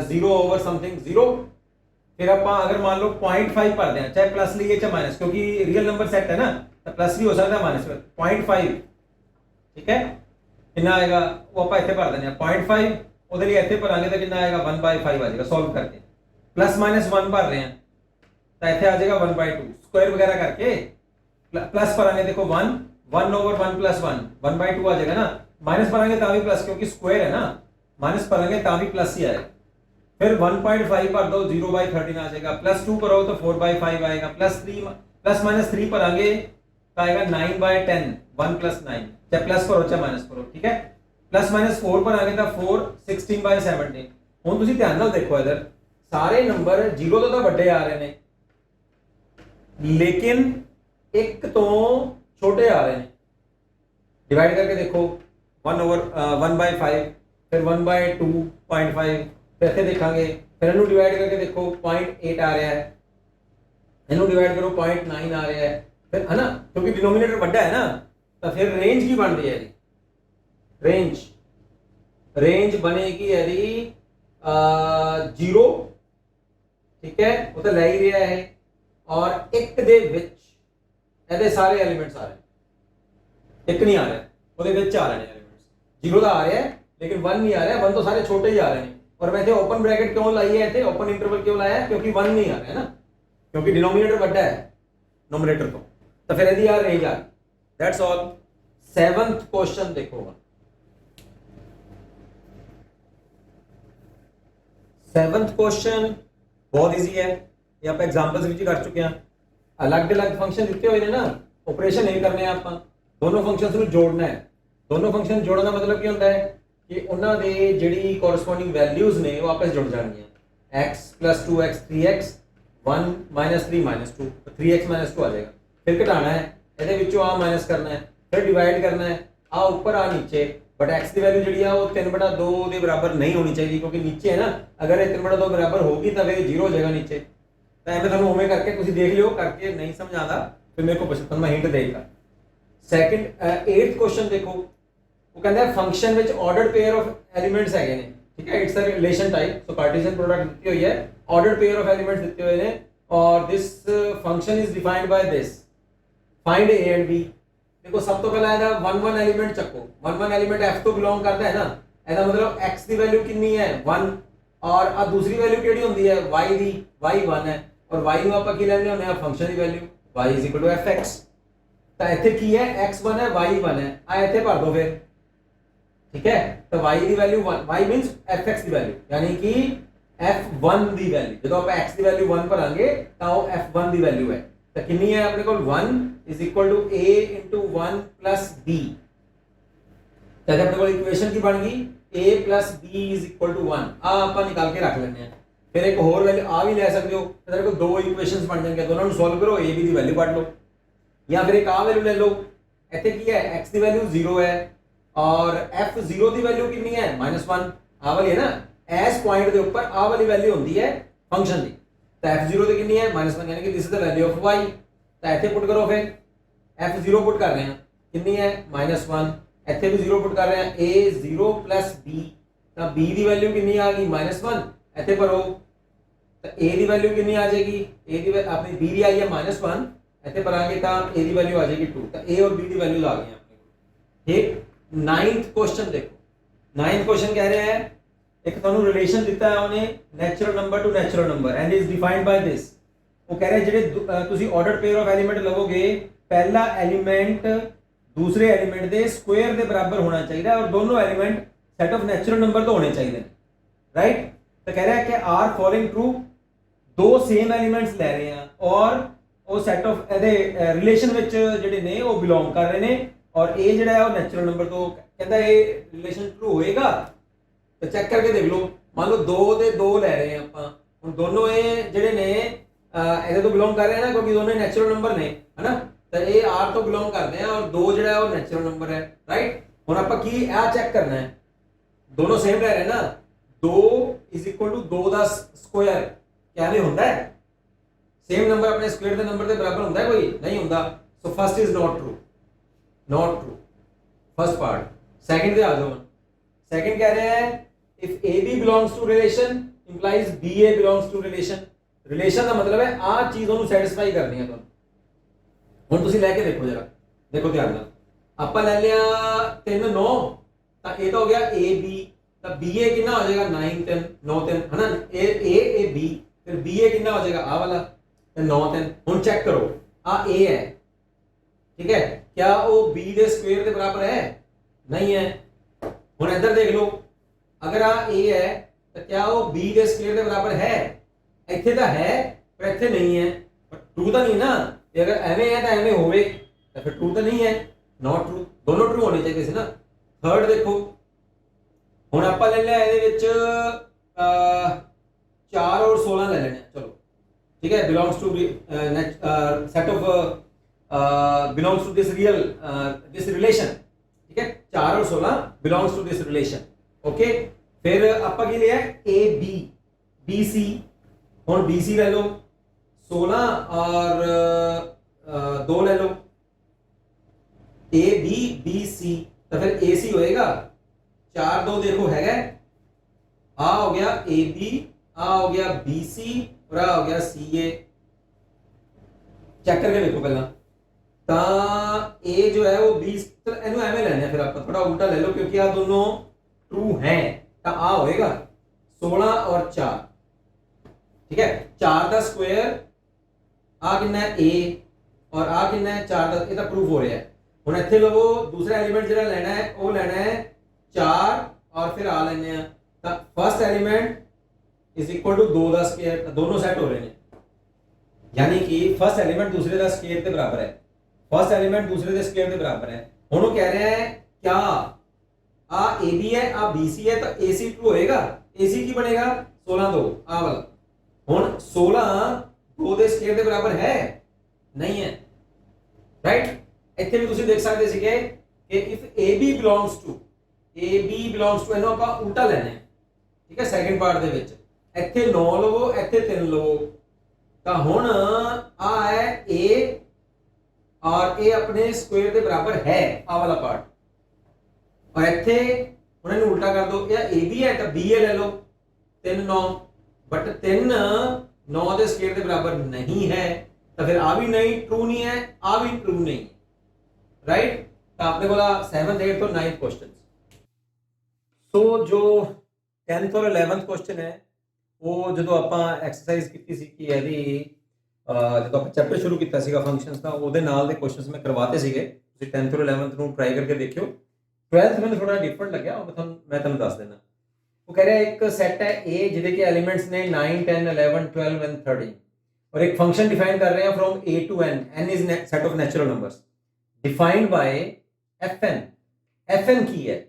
0 ਓਵਰ ਸਮਥਿੰਗ 0। ਫਿਰ ਆਪਾਂ ਅਗਰ ਮੰਨ ਲਓ 0.5 ਭਰਦੇ ਹਾਂ, ਚਾਹੇ ਪਲੱਸ ਲਈਏ ਚਾਹੇ ਮਾਈਨਸ, ਕਿਉਂਕਿ ਰੀਅਲ ਨੰਬਰ ਸੈਟ ਹੈ ਨਾ ਤਾਂ ਪਲੱਸ ਵੀ ਹੋ ਸਕਦਾ ਮਾਈਨਸ, 0.5 ਠੀਕ ਹੈ। कितना आएगा वो आप इतने भर देने 0.5, उधर ही इतने भरांगे तो कितना आएगा 1/5 आ जाएगा सॉल्व करके, प्लस माइनस 1 भर रहे हैं तो इतने आ जाएगा 1/2, स्क्वायर वगैरह करके प्लस भरांगे, देखो 1 ओवर 1 प्लस 1 1/2 आ जाएगा ना, माइनस भरांगे तो भी प्लस क्योंकि स्क्वायर है ना, माइनस भरांगे तो भी प्लस ही आएगा। फिर 1.5 भर दो 0/13 आ जाएगा, प्लस 2 भरो तो 4/5 आएगा, प्लस माइनस 3 भरांगे तो आएगा 9/10 1 + 9, चाहे प्लस करो चाहे माइनस करो, ठीक है। प्लस माइनस 4 पर आ गया 4 16/17। ਹੁਣ ਤੁਸੀਂ ਧਿਆਨ ਨਾਲ ਦੇਖੋ ਇਧਰ ਸਾਰੇ ਨੰਬਰ 0 ਤੋਂ ਤਾਂ ਵੱਡੇ ਆ ਰਹੇ ਨੇ, ਲੇਕਿਨ 1 ਤੋਂ ਛੋਟੇ ਆ ਰਹੇ ਨੇ। ਡਿਵਾਈਡ ਕਰਕੇ ਦੇਖੋ 1/5, ਫਿਰ 1/2 0.5, ਫਿਰ ਇੱਥੇ ਦੇਖਾਂਗੇ, ਫਿਰ ਇਹਨੂੰ ਡਿਵਾਈਡ ਕਰਕੇ ਦੇਖੋ 0.8 ਆ ਰਿਹਾ ਹੈ, ਇਹਨੂੰ ਡਿਵਾਈਡ ਕਰੋ 0.9 ਆ ਰਿਹਾ ਹੈ, ਫਿਰ ਹੈ ਨਾ, ਕਿਉਂਕਿ ਡਿਨੋਮੀਨੇਟਰ ਵੱਡਾ ਹੈ ਨਾ, ਤਾਂ ਫਿਰ ਰੇਂਜ ਕੀ ਬਣਦੀ ਹੈ ਇਹਦੀ, ਰੇਂਜ ਬਣੇਗੀ ਇਹਦੀ 0, ਠੀਕ ਹੈ, ਉਹ ਤਾਂ ਲੈ ਹੀ ਰਿਹਾ ਹੈ, ਔਰ 1 ਦੇ ਵਿੱਚ ਇਹਦੇ ਸਾਰੇ ਐਲੀਮੈਂਟਸ ਆ ਰਹੇ, 1 ਨਹੀਂ ਆ ਰਿਹਾ, ਉਹਦੇ ਵਿੱਚ ਆ ਰਹੇ ਨੇ ਐਲੀਮੈਂਟਸ, 0 ਦਾ ਆ ਰਿਹਾ ਹੈ ਲੇਕਿਨ 1 ਨਹੀਂ ਆ ਰਿਹਾ, 1 तो सारे छोटे ही आ रहे हैं। और मैं इतने ओपन ब्रैकेट क्यों लाई है, इतने ओपन इंटरवल क्यों लाया, क्योंकि 1 नहीं आ रहा है ना, क्योंकि डिनोमिनेटर बड़ा है नोमिनेटर तो फिर यदि यार रेंज आ, दैट्स ऑल। 7th क्वेश्चन देखो, 7th क्वेश्चन बहुत इजी है, ये आप एग्जांपल्स ਵਿੱਚ ਕਰ ਚੁੱਕੇ ਹਾਂ। ਅਲੱਗ-ਅਲੱਗ ਫੰਕਸ਼ਨ ਦਿੱਤੇ ਹੋਏ ਨੇ ਨਾ, ਆਪਰੇਸ਼ਨ ਇਹ ਕਰਨੇ ਆ ਆਪਾਂ, ਦੋਨੋਂ ਫੰਕਸ਼ਨਸ ਨੂੰ ਜੋੜਨਾ ਹੈ। ਦੋਨੋਂ ਫੰਕਸ਼ਨ ਜੋੜਨ ਦਾ ਮਤਲਬ ਕੀ ਹੁੰਦਾ ਹੈ ਕਿ ਉਹਨਾਂ ਦੇ ਜਿਹੜੀ ਕੋਰਸਪੋਂਡਿੰਗ ਵੈਲਿਊਜ਼ ਨੇ ਉਹ ਆਪਸ ਜੁੜ ਜਾਣਗੀਆਂ। x + 2x 3x 1 - 3 - 2 3x - 2 ਆ ਜਾਏਗਾ। ਫਿਰ ਘਟਾਣਾ ਹੈ, ਇਹਦੇ ਵਿੱਚੋਂ ਆ ਮਾਈਨਸ ਕਰਨਾ ਹੈ, फिर डिवाइड करना है, आ ऊपर आ नीचे, बट x की वैल्यू जी है वो 3/2 के बराबर नहीं होनी चाहिए, क्योंकि नीचे है ना, अगर ये 3/2 बराबर होगी तो फिर 0 हो जाएगा नीचे। तो एवं तुम उवें करके तुम देख लियो, करके नहीं समझ आता फिर मेरे को पूछो, मैं हिंट देगा। 8th क्वेश्चन देखो, वो कहता है function which ordered pair of elements है, ठीक है, it's a relation type, so Cartesian product दी हुई है, ऑर्डर्ड पेयर ऑफ एलिमेंट्स दिए हुए हैं, और this function is defined by this, find a and b। देखो सब तो पहला ਇਹਦਾ 1 एलिमेंट ਚੱਕੋ, 1 एलिमेंट f ਤੋਂ ਬਿਲੋਂਗ ਕਰਦਾ ਹੈ ਨਾ, ਇਹਦਾ ਮਤਲਬ x ਦੀ ਵੈਲਿਊ ਕਿੰਨੀ ਹੈ 1, ਔਰ ਆ ਦੂਸਰੀ ਵੈਲਿਊ ਕਿਹੜੀ ਹੁੰਦੀ ਹੈ y ਦੀ, y 1 ਹੈ, ਔਰ y ਨੂੰ ਆਪਾਂ ਕੀ ਲੈਂਦੇ ਹੁੰਦੇ ਆ ਫੰਕਸ਼ਨ ਦੀ ਵੈਲਿਊ, y = fx। ਤਾਂ ਇੱਥੇ ਕੀ ਹੈ x 1 ਹੈ y 1 ਹੈ, ਆ ਇੱਥੇ ਭਰ ਦੋ ਫਿਰ, ਠੀਕ ਹੈ। ਤਾਂ y ਦੀ ਵੈਲਿਊ 1, y ਮੀਨਸ fx ਦੀ ਵੈਲਿਊ, ਯਾਨੀ ਕਿ f1 ਦੀ ਵੈਲਿਊ, ਜਦੋਂ ਆਪਾਂ x ਦੀ ਵੈਲਿਊ 1 ਭਰਾਂਗੇ ਤਾਂ ਉਹ f1 ਦੀ ਵੈਲਿਊ ਹੈ। ਤਾਂ ਕਿੰਨੀ ਹੈ ਆਪਣੇ ਕੋਲ 1 = a * 1 + b। ਤਾਂ ਆਪਣੇ ਕੋਲ ਇਕੁਏਸ਼ਨ ਕੀ ਬਣ ਗਈ a + b = 1, ਆ ਆਪਾਂ ਨਿਕਾਲ ਕੇ ਰੱਖ ਲੈਂਦੇ ਆ। ਫਿਰ ਇੱਕ ਹੋਰ ਵੈਲਿਊ ਆ ਵੀ ਲੈ ਸਕਦੇ ਹੋ, ਤੁਹਾਡੇ ਕੋਲ ਦੋ ਇਕੁਏਸ਼ਨਸ ਬਣ ਜਾਣਗੇ, ਦੋਨਾਂ ਨੂੰ ਸੋਲਵ ਕਰੋ, a b ਦੀ ਵੈਲਿਊ ਕੱਢ ਲਓ, ਜਾਂ ਫਿਰ ਇੱਕ ਆ ਵੈਲਿਊ ਲੈ ਲਓ। ਇੱਥੇ ਕੀ ਹੈ x ਦੀ ਵੈਲਿਊ 0 ਹੈ ਔਰ f0 ਦੀ ਵੈਲਿਊ ਕਿੰਨੀ ਹੈ -1, ਆ ਵਾਲੀ ਹੈ ਨਾ, ਇਸ ਪੁਆਇੰਟ ਦੇ ਉੱਪਰ ਆ ਵਾਲੀ ਵੈਲਿਊ ਹੁੰਦੀ ਹੈ ਫੰਕਸ਼ਨ ਦੀ। तो f0 ਤੇ ਕਿੰਨੀ ਹੈ -1 यानी कि this is the value of y ਤਾਂ ਇੱਥੇ ਪੁੱਟ ਕਰੋ ਫਿਰ f0 ਪੁੱਟ ਕਰ ਰਹੇ ਹਾਂ ਕਿੰਨੀ ਹੈ -1 ਇੱਥੇ ਵੀ 0 ਪੁੱਟ ਕਰ ਰਹੇ ਹਾਂ a0 b ਤਾਂ b ਦੀ ਵੈਲਿਊ ਕਿੰਨੀ ਆ ਗਈ -1 ਇੱਥੇ ਭਰੋ ਤਾਂ a ਦੀ ਵੈਲਿਊ ਕਿੰਨੀ ਆ ਜਾਏਗੀ a ਦੀ ਆਪਣੀ b ਦੀ ਆਈ ਹੈ -1 ਇੱਥੇ ਭਰਾਂਗੇ ਤਾਂ a ਦੀ ਵੈਲਿਊ ਆ ਜਾਏਗੀ 2 ਤਾਂ a और b ਦੀ ਵੈਲਿਊ ਲਾ ਗਏ ਆਪਣੇ ਕੋਲ ठीक 9th क्वेश्चन देखो 9th क्वेश्चन कह रहे हैं एक ਤੁਹਾਨੂੰ ਰਿਲੇਸ਼ਨ ਦਿੱਤਾ ਹੈ ਉਹਨੇ natural number to natural number and is defined by this ਉਹ ਕਹਿ ਰਿਹਾ ਜਿਹੜੇ ਤੁਸੀਂ ਆਰਡਰਡ ਪੇਅਰ ਆਫ ਐਲੀਮੈਂਟ ਲਵੋਗੇ ਪਹਿਲਾ ਐਲੀਮੈਂਟ दूसरे एलिमेंट ਦੇ ਸਕੁਅਰ ਦੇ ਬਰਾਬਰ ਹੋਣਾ ਚਾਹੀਦਾ ਔਰ ਦੋਨੋਂ element set of natural number ਤੋਂ ਹੋਣੇ ਚਾਹੀਦੇ ਨੇ ਰਾਈਟ ਤਾਂ ਕਹਿ ਰਿਹਾ ਕਿ ਆਰ ਫੋਲੋਇੰਗ ਟਰੂ ਦੋ ਸੇਮ ਐਲੀਮੈਂਟਸ ਲੈ ਰਹੇ ਆ ਔਰ ਉਹ ਸੈਟ ਆਫ ਇਹਦੇ ਰਿਲੇਸ਼ਨ ਵਿੱਚ ਜਿਹੜੇ ਨੇ ਉਹ ਬਿਲੋਂਗ ਕਰ ਰਹੇ ਨੇ ਔਰ ਇਹ ਜਿਹੜਾ ਹੈ ਉਹ ਨੈਚੁਰਲ ਨੰਬਰ ਤੋਂ ਕਹਿੰਦਾ ਇਹ ਰਿਲੇਸ਼ਨ ਟਰੂ ਹੋਏਗਾ ਤਾਂ ਚੈੱਕ ਕਰਕੇ ਦੇਖ ਲਓ ਮੰਨ ਲਓ 2 ਦੇ 2 ਲੈ ਰਹੇ ਆ ਆਪਾਂ ਹੁਣ ਦੋਨੋਂ ਇਹ ਜਿਹੜੇ ਨੇ ਇਹਦੇ ਤੋਂ ਬਿਲੋਂਗ ਕਰ ਰਹੇ ਆ ਨਾ ਕਿਉਂਕਿ ਦੋਨੋਂ ਨੈਚੁਰਲ ਨੰਬਰ ਨੇ ਹਨਾ ਤਾਂ ਇਹ r ਤੋਂ ਬਿਲੋਂਗ ਕਰਦੇ ਆ ਔਰ 2 ਜਿਹੜਾ ਉਹ ਨੈਚੁਰਲ ਨੰਬਰ ਹੈ ਰਾਈਟ ਹੁਣ ਆਪਾਂ ਕੀ ਆ ਚੈੱਕ ਕਰਨਾ ਹੈ ਦੋਨੋਂ ਸੇਮ ਲੈ ਰਹੇ ਨਾ 2 2 ਦਾ ਸਕੁਅਰ ਕਿਵੇਂ ਹੁੰਦਾ ਹੈ सेम नंबर अपने स्क्वायर के नंबर के बराबर होता है कोई नहीं होता so first is not true first part second पे आ जाओ सेकंड कह रहे हैं if A B belongs to relation implies B A belongs to relation का मतलब है आ चीज़ों को सैटिस्फाई करनी है तुहानू हुण तुसीं लैके देखो जरा देखो ध्यान नाल आपां ले लिया 3 9 तां ये तो हो गया ए बी तां बी ए कितना हो जाएगा 9 3 9 3 है ना ए बी फिर बी ए कितना हो जाएगा आ वाला 9 3 ਹੁਣ ਚੈੱਕ ਕਰੋ ਆ a है ठीक है क्या वो b ਦੇ ਸਕੁਅਰ ਦੇ ਬਰਾਬਰ ਹੈ ਨਹੀਂ ਹੈ ਹੁਣ ਇੱਧਰ ਦੇਖ ਲਓ ਅਗਰ ਆ a ਹੈ ਤਾਂ क्या वो b ਦੇ ਸਕੁਅਰ ਦੇ ਬਰਾਬਰ ਹੈ ਇੱਥੇ ਤਾਂ ਹੈ ਪਰ ਇੱਥੇ ਨਹੀਂ ਹੈ ਪਰ ਟਰੂ ਤਾਂ ਨਹੀਂ ਨਾ ਜੇ ਅਗਰ ਐਵੇਂ ਹੈ ਤਾਂ ਐਵੇਂ ਹੋਵੇ ਤਾਂ ਫਿਰ ਟਰੂ ਤਾਂ ਨਹੀਂ ਹੈ ਨਾਟ ਟਰੂ ਦੋਨੋਂ ਟਰੂ ਹੋਣੇ ਚਾਹੀਦੇ ਸੀ ਨਾ ਥਰਡ ਦੇਖੋ ਹੁਣ ਆਪਾਂ ਲੈ ਲਿਆ ਇਹਦੇ ਵਿੱਚ 4 और 16 ले लेने चलो ठीक है belongs to set of belongs to this real this relation ठीक है 4 और 16 belongs to this relation okay फिर आपका की लिया ए बी बी सी हुन बी सी ले लो 16 और 2 ले लो ए बी बी सी तो फिर ए सी होएगा 4 2 देखो हैगा आ हो गया ए बी आ हो गया बी सी और आ हो गया सी ए चेक करके देखो पहला ता ए जो है वो 20 तो इन्हों एवें लेने फिर आप थोड़ा उल्टा ले लो क्योंकि आ दोनों ट्रू हैं ता आ होएगा 16 और 4 ठीक है 4 का स्क्वायर आ कितना है ए और आ कितना है 4 का ये प्रूफ हो रहा है हुण इत्थे लवो दूसरा एलिमेंट जिहड़ा लेना है वो लेना है 4 और फिर आ लेने हैं ता first element is equal to 2 का स्क्वायर दोनों सेट हो रहे हैं यानी कि फर्स्ट एलिमेंट दूसरे का स्क्वायर के बराबर है फर्स्ट एलिमेंट दूसरे के स्क्वायर के बराबर है हुण वो कह रहे हैं क्या आ ए बी है आ बी सी है तो ए सी ट्रू होएगा ए सी की बनेगा 16 2 आ वाला हुण 16 2 के स्क्वायर के बराबर है नहीं है राइट ਇੱਥੇ भी तुसीं देख सकते ਸੀਗੇ कि if A B belongs to ਇਹਨੂੰ ਆਪਾਂ ਉਲਟਾ ਲੈਣਾ ਹੈ ਠੀਕ ਹੈ ਸੈਕੰਡ ਪਾਰਟ ਦੇ ਵਿੱਚ ਇੱਥੇ 9 ਲਵੋ ਇੱਥੇ 3 ਲਵੋ ਤਾਂ ਹੁਣ ਆ ਹੈ a और a अपने स्क्वायर के बराबर है आ वाला पार्ट और ਇੱਥੇ ਹੁਣ ਇਹਨੂੰ ਉਲਟਾ ਕਰ ਦਿਓ ਇਹ a b ਹੈ ਤਾਂ b a ਲੈ ਲਓ 3 9 बट 3 9 ਦੇ ਸਕੁਅਰ ਦੇ ਬਰਾਬਰ नहीं है ਤਾਂ ਫਿਰ ਆ ਵੀ ਨਹੀਂ ट्रू नहीं है आ भी ट्रू नहीं राइट ਤਾਂ ਆਪਣੇ ਕੋਲ 7th 8th और 9th क्वेश्चंस सो जो 10th और 11th क्वेश्चन है ਉਹ ਜਦੋਂ ਆਪਾਂ ਐਕਸਰਸਾਈਜ਼ ਕੀਤੀ ਸੀ ਕਿ ਇਹਦੀ ਜਦੋਂ ਆਪਾਂ ਚੈਪਟਰ ਸ਼ੁਰੂ ਕੀਤਾ ਸੀਗਾ ਫੰਕਸ਼ਨਸ ਦਾ ਉਹਦੇ ਨਾਲ ਦੇ ਕੁਐਸਚਨਸ ਮੈਂ ਕਰਵਾਤੇ ਸੀਗੇ ਤੁਸੀਂ 10th ਔਰ 11th ਨੂੰ ਟਰਾਈ ਕਰਕੇ ਦੇਖਿਓ 12th ਮੈਨੂੰ ਥੋੜਾ ਡਿਫਰੈਂਟ ਲੱਗਿਆ ਉਹ ਮੈਂ ਤੁਹਾਨੂੰ ਦੱਸ ਦੇਣਾ ਉਹ ਕਹਿ ਰਿਹਾ ਇੱਕ ਸੈਟ ਹੈ A ਜਿਹਦੇ ਕੇ ਐਲੀਮੈਂਟਸ ਨੇ 9 10 11 12 ਐਂਡ 13 और एक फंक्शन डिफाइन कर रहे हैं from A to N N is set of natural numbers defined by FN FN की है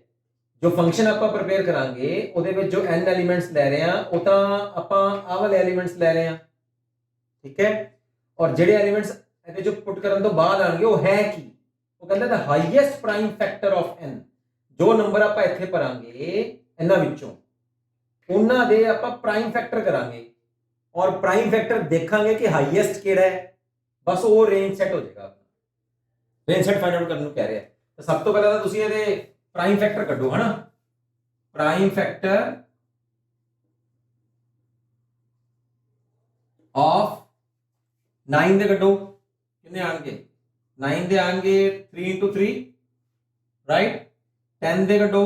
जो फंक्शन ਆਪਾਂ ਪ੍ਰਪੇਅਰ ਕਰਾਂਗੇ ਉਹਦੇ ਵਿੱਚ ਜੋ n ਐਲੀਮੈਂਟਸ ਲੈ ਰਹੇ ਆ ਉਹ ਤਾਂ ਆਪਾਂ ਆਹ ਵਾਲੇ ਐਲੀਮੈਂਟਸ ਲੈ ਰਹੇ ਆ ਠੀਕ ਹੈ ਔਰ ਜਿਹੜੇ ਐਲੀਮੈਂਟਸ ਇਹਦੇ ਜੋ ਪੁੱਟ ਕਰਨ ਤੋਂ ਬਾਅਦ ਆਣਗੇ ਉਹ ਹੈ ਕੀ ਉਹ ਕਹਿੰਦਾ ਦਾ highest prime factor of n ਜੋ ਨੰਬਰ ਆਪਾਂ ਇੱਥੇ ਭਰਾਂਗੇ ਇਹਨਾਂ ਵਿੱਚੋਂ ਉਹਨਾਂ ਦੇ ਆਪਾਂ ਪ੍ਰਾਈਮ ਫੈਕਟਰ ਕਰਾਂਗੇ और प्राइम फैक्टर देखांगे कि हाईएस्ट किहड़ा है, बस वो रेंज सैट हो जाएगा। रेंज सैट फाइंड आउट करने कह रहे हैं। तो सब तो पहले तो तुसीं इहदे प्राइम फैक्टर कड्डो है ना, प्राइम फैक्टर ऑफ 9 दे कड्डो, कितने आएंगे 9 दे आएंगे 3 into 3 राइट। 10 दे कड्डो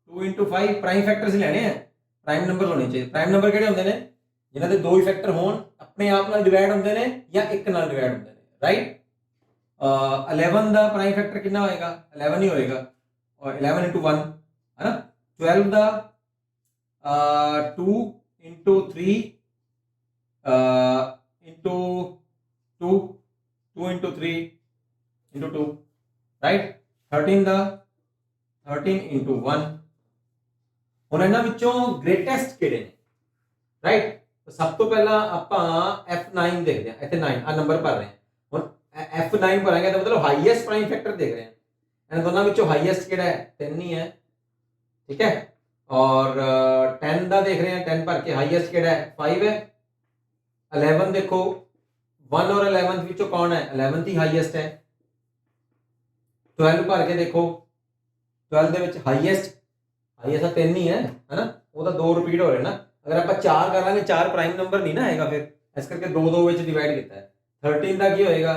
2 into 5। प्राइम फैक्टर्स ही लेने हैं, प्राइम नंबर होने चाहिए। प्राइम नंबर किहड़े होंदे ने, जिन्हां दे दो ही फैक्टर होण, अपने आप नाल डिवाइड होंदे ने या एक नाल डिवाइड होंदे ने राइट। 11 का प्राइम फैक्टर कितना होएगा, 11 ही होएगा, और 11 into 1 है ना। 12 का 2 into 3 into 2, 2 into 3 into 2 right. 13 का 13 into 1। ਹੁਣ ਇਹਨਾਂ ਵਿੱਚੋਂ ਗ੍ਰੇਟੈਸਟ ਕਿਹੜੇ ਨੇ ਰਾਈਟ। तो सब तो पहला ਆਪਾਂ F9 ਦੇਖਦੇ ਹਾਂ, ਇੱਥੇ 9 ਆ ਨੰਬਰ ਭਰ ਰਹੇ ਹਾਂ। ਹੁਣ F9 ਭਰਾਂਗੇ ਤਾਂ ਮਤਲਬ ਹਾਈਐਸਟ ਪ੍ਰਾਈਮ ਫੈਕਟਰ ਦੇਖ ਰਹੇ ਹਾਂ। ਇਹਨਾਂ ਦੋਨਾਂ ਵਿੱਚੋਂ ਹਾਈਐਸਟ ਕਿਹੜਾ ਹੈ, 3 ਹੀ ਹੈ ਠੀਕ ਹੈ। और 10 ਦਾ ਦੇਖ ਰਹੇ ਹਾਂ, 10 ਭਰ ਕੇ ਹਾਈਐਸਟ ਕਿਹੜਾ ਹੈ, 5 ਹੈ। 11 ਦੇਖੋ 1 और 11 ਵਿੱਚੋਂ ਕੌਣ ਹੈ, 11 ਹੀ ਹਾਈਐਸਟ ਹੈ। 12 ਭਰ ਕੇ ਦੇਖੋ, 12 ਦੇ ਵਿੱਚ ਹਾਈਐਸਟ 3 ਹੀ ਹੈ ਨਾ, ਉਹਦਾ 2 ਰਿਪੀਟ ਹੋ ਰਹੇ ਨਾ। अगर आप 4 कर लेंगे, 4 प्राइम नंबर नहीं ना आएगा, फिर इस करके 2 ਵਿੱਚ डिवाइड किया है। 13 का की होएगा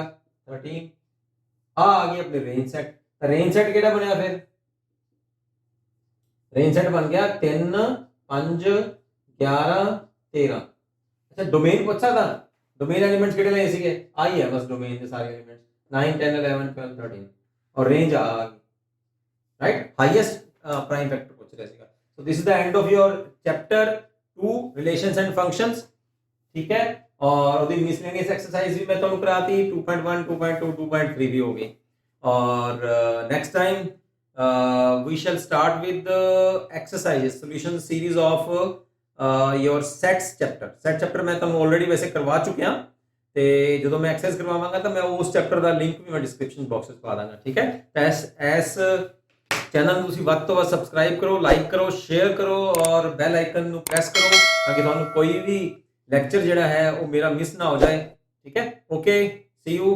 13 आ गई अपने रेंज सेट। रेंज सेट केड़ा बनया, फिर रेंज सेट बन गया 3 5 11 13। अच्छा डोमेन पूछा था, डोमेन एलिमेंट्स केड़े लए सीगे, आई है बस डोमेन के सारे एलिमेंट्स 9 10 11 12 13 और रेंज आ गई राइट। हाईएस्ट प्राइम फैक्टर पूछ रहे सीगा। So this is the end of your chapter 2 relations and functions ठीक है। और ਉਹਦੀ मिसलेनियस एक्सरसाइज भी मैं ਤੁਹਾਨੂੰ कराती 2.1 2.2 2.3 भी होगी। और next time we shall start with the exercises solution series of your sets chapter। set chapter मैं ਤੁਹਾਨੂੰ already ਵੈਸੇ ਕਰਵਾ ਚੁੱਕਿਆ ਤੇ ਜਦੋਂ ਮੈਂ ਐਕਸਰਸਾਈਜ਼ ਕਰਵਾਵਾਂਗਾ ਤਾਂ ਮੈਂ ਉਸ ਚੈਪਟਰ ਦਾ ਲਿੰਕ ਵੀ ਮੈਂ ਡਿਸਕ੍ਰਿਪਸ਼ਨ ਬਾਕਸ ਵਿੱਚ ਪਾ ਦਾਂਗਾ ਠੀਕ ਹੈ। ਐਸ चैनल ਨੂੰ ਤੁਸੀਂ ਵੱਧ ਤੋਂ ਵੱਧ ਸਬਸਕ੍ਰਾਈਬ ਕਰੋ, ਲਾਈਕ ਕਰੋ, ਸ਼ੇਅਰ ਕਰੋ ਔਰ ਬੈਲ ਆਈਕਨ ਨੂੰ ਪ੍ਰੈਸ ਕਰੋ ਤਾਂ ਕਿ ਤੁਹਾਨੂੰ ਕੋਈ ਵੀ ਲੈਕਚਰ ਜਿਹੜਾ ਹੈ ਉਹ ਮੇਰਾ ਮਿਸ ਨਾ ਹੋ ਜਾਏ ਠੀਕ ਹੈ। Okay C you.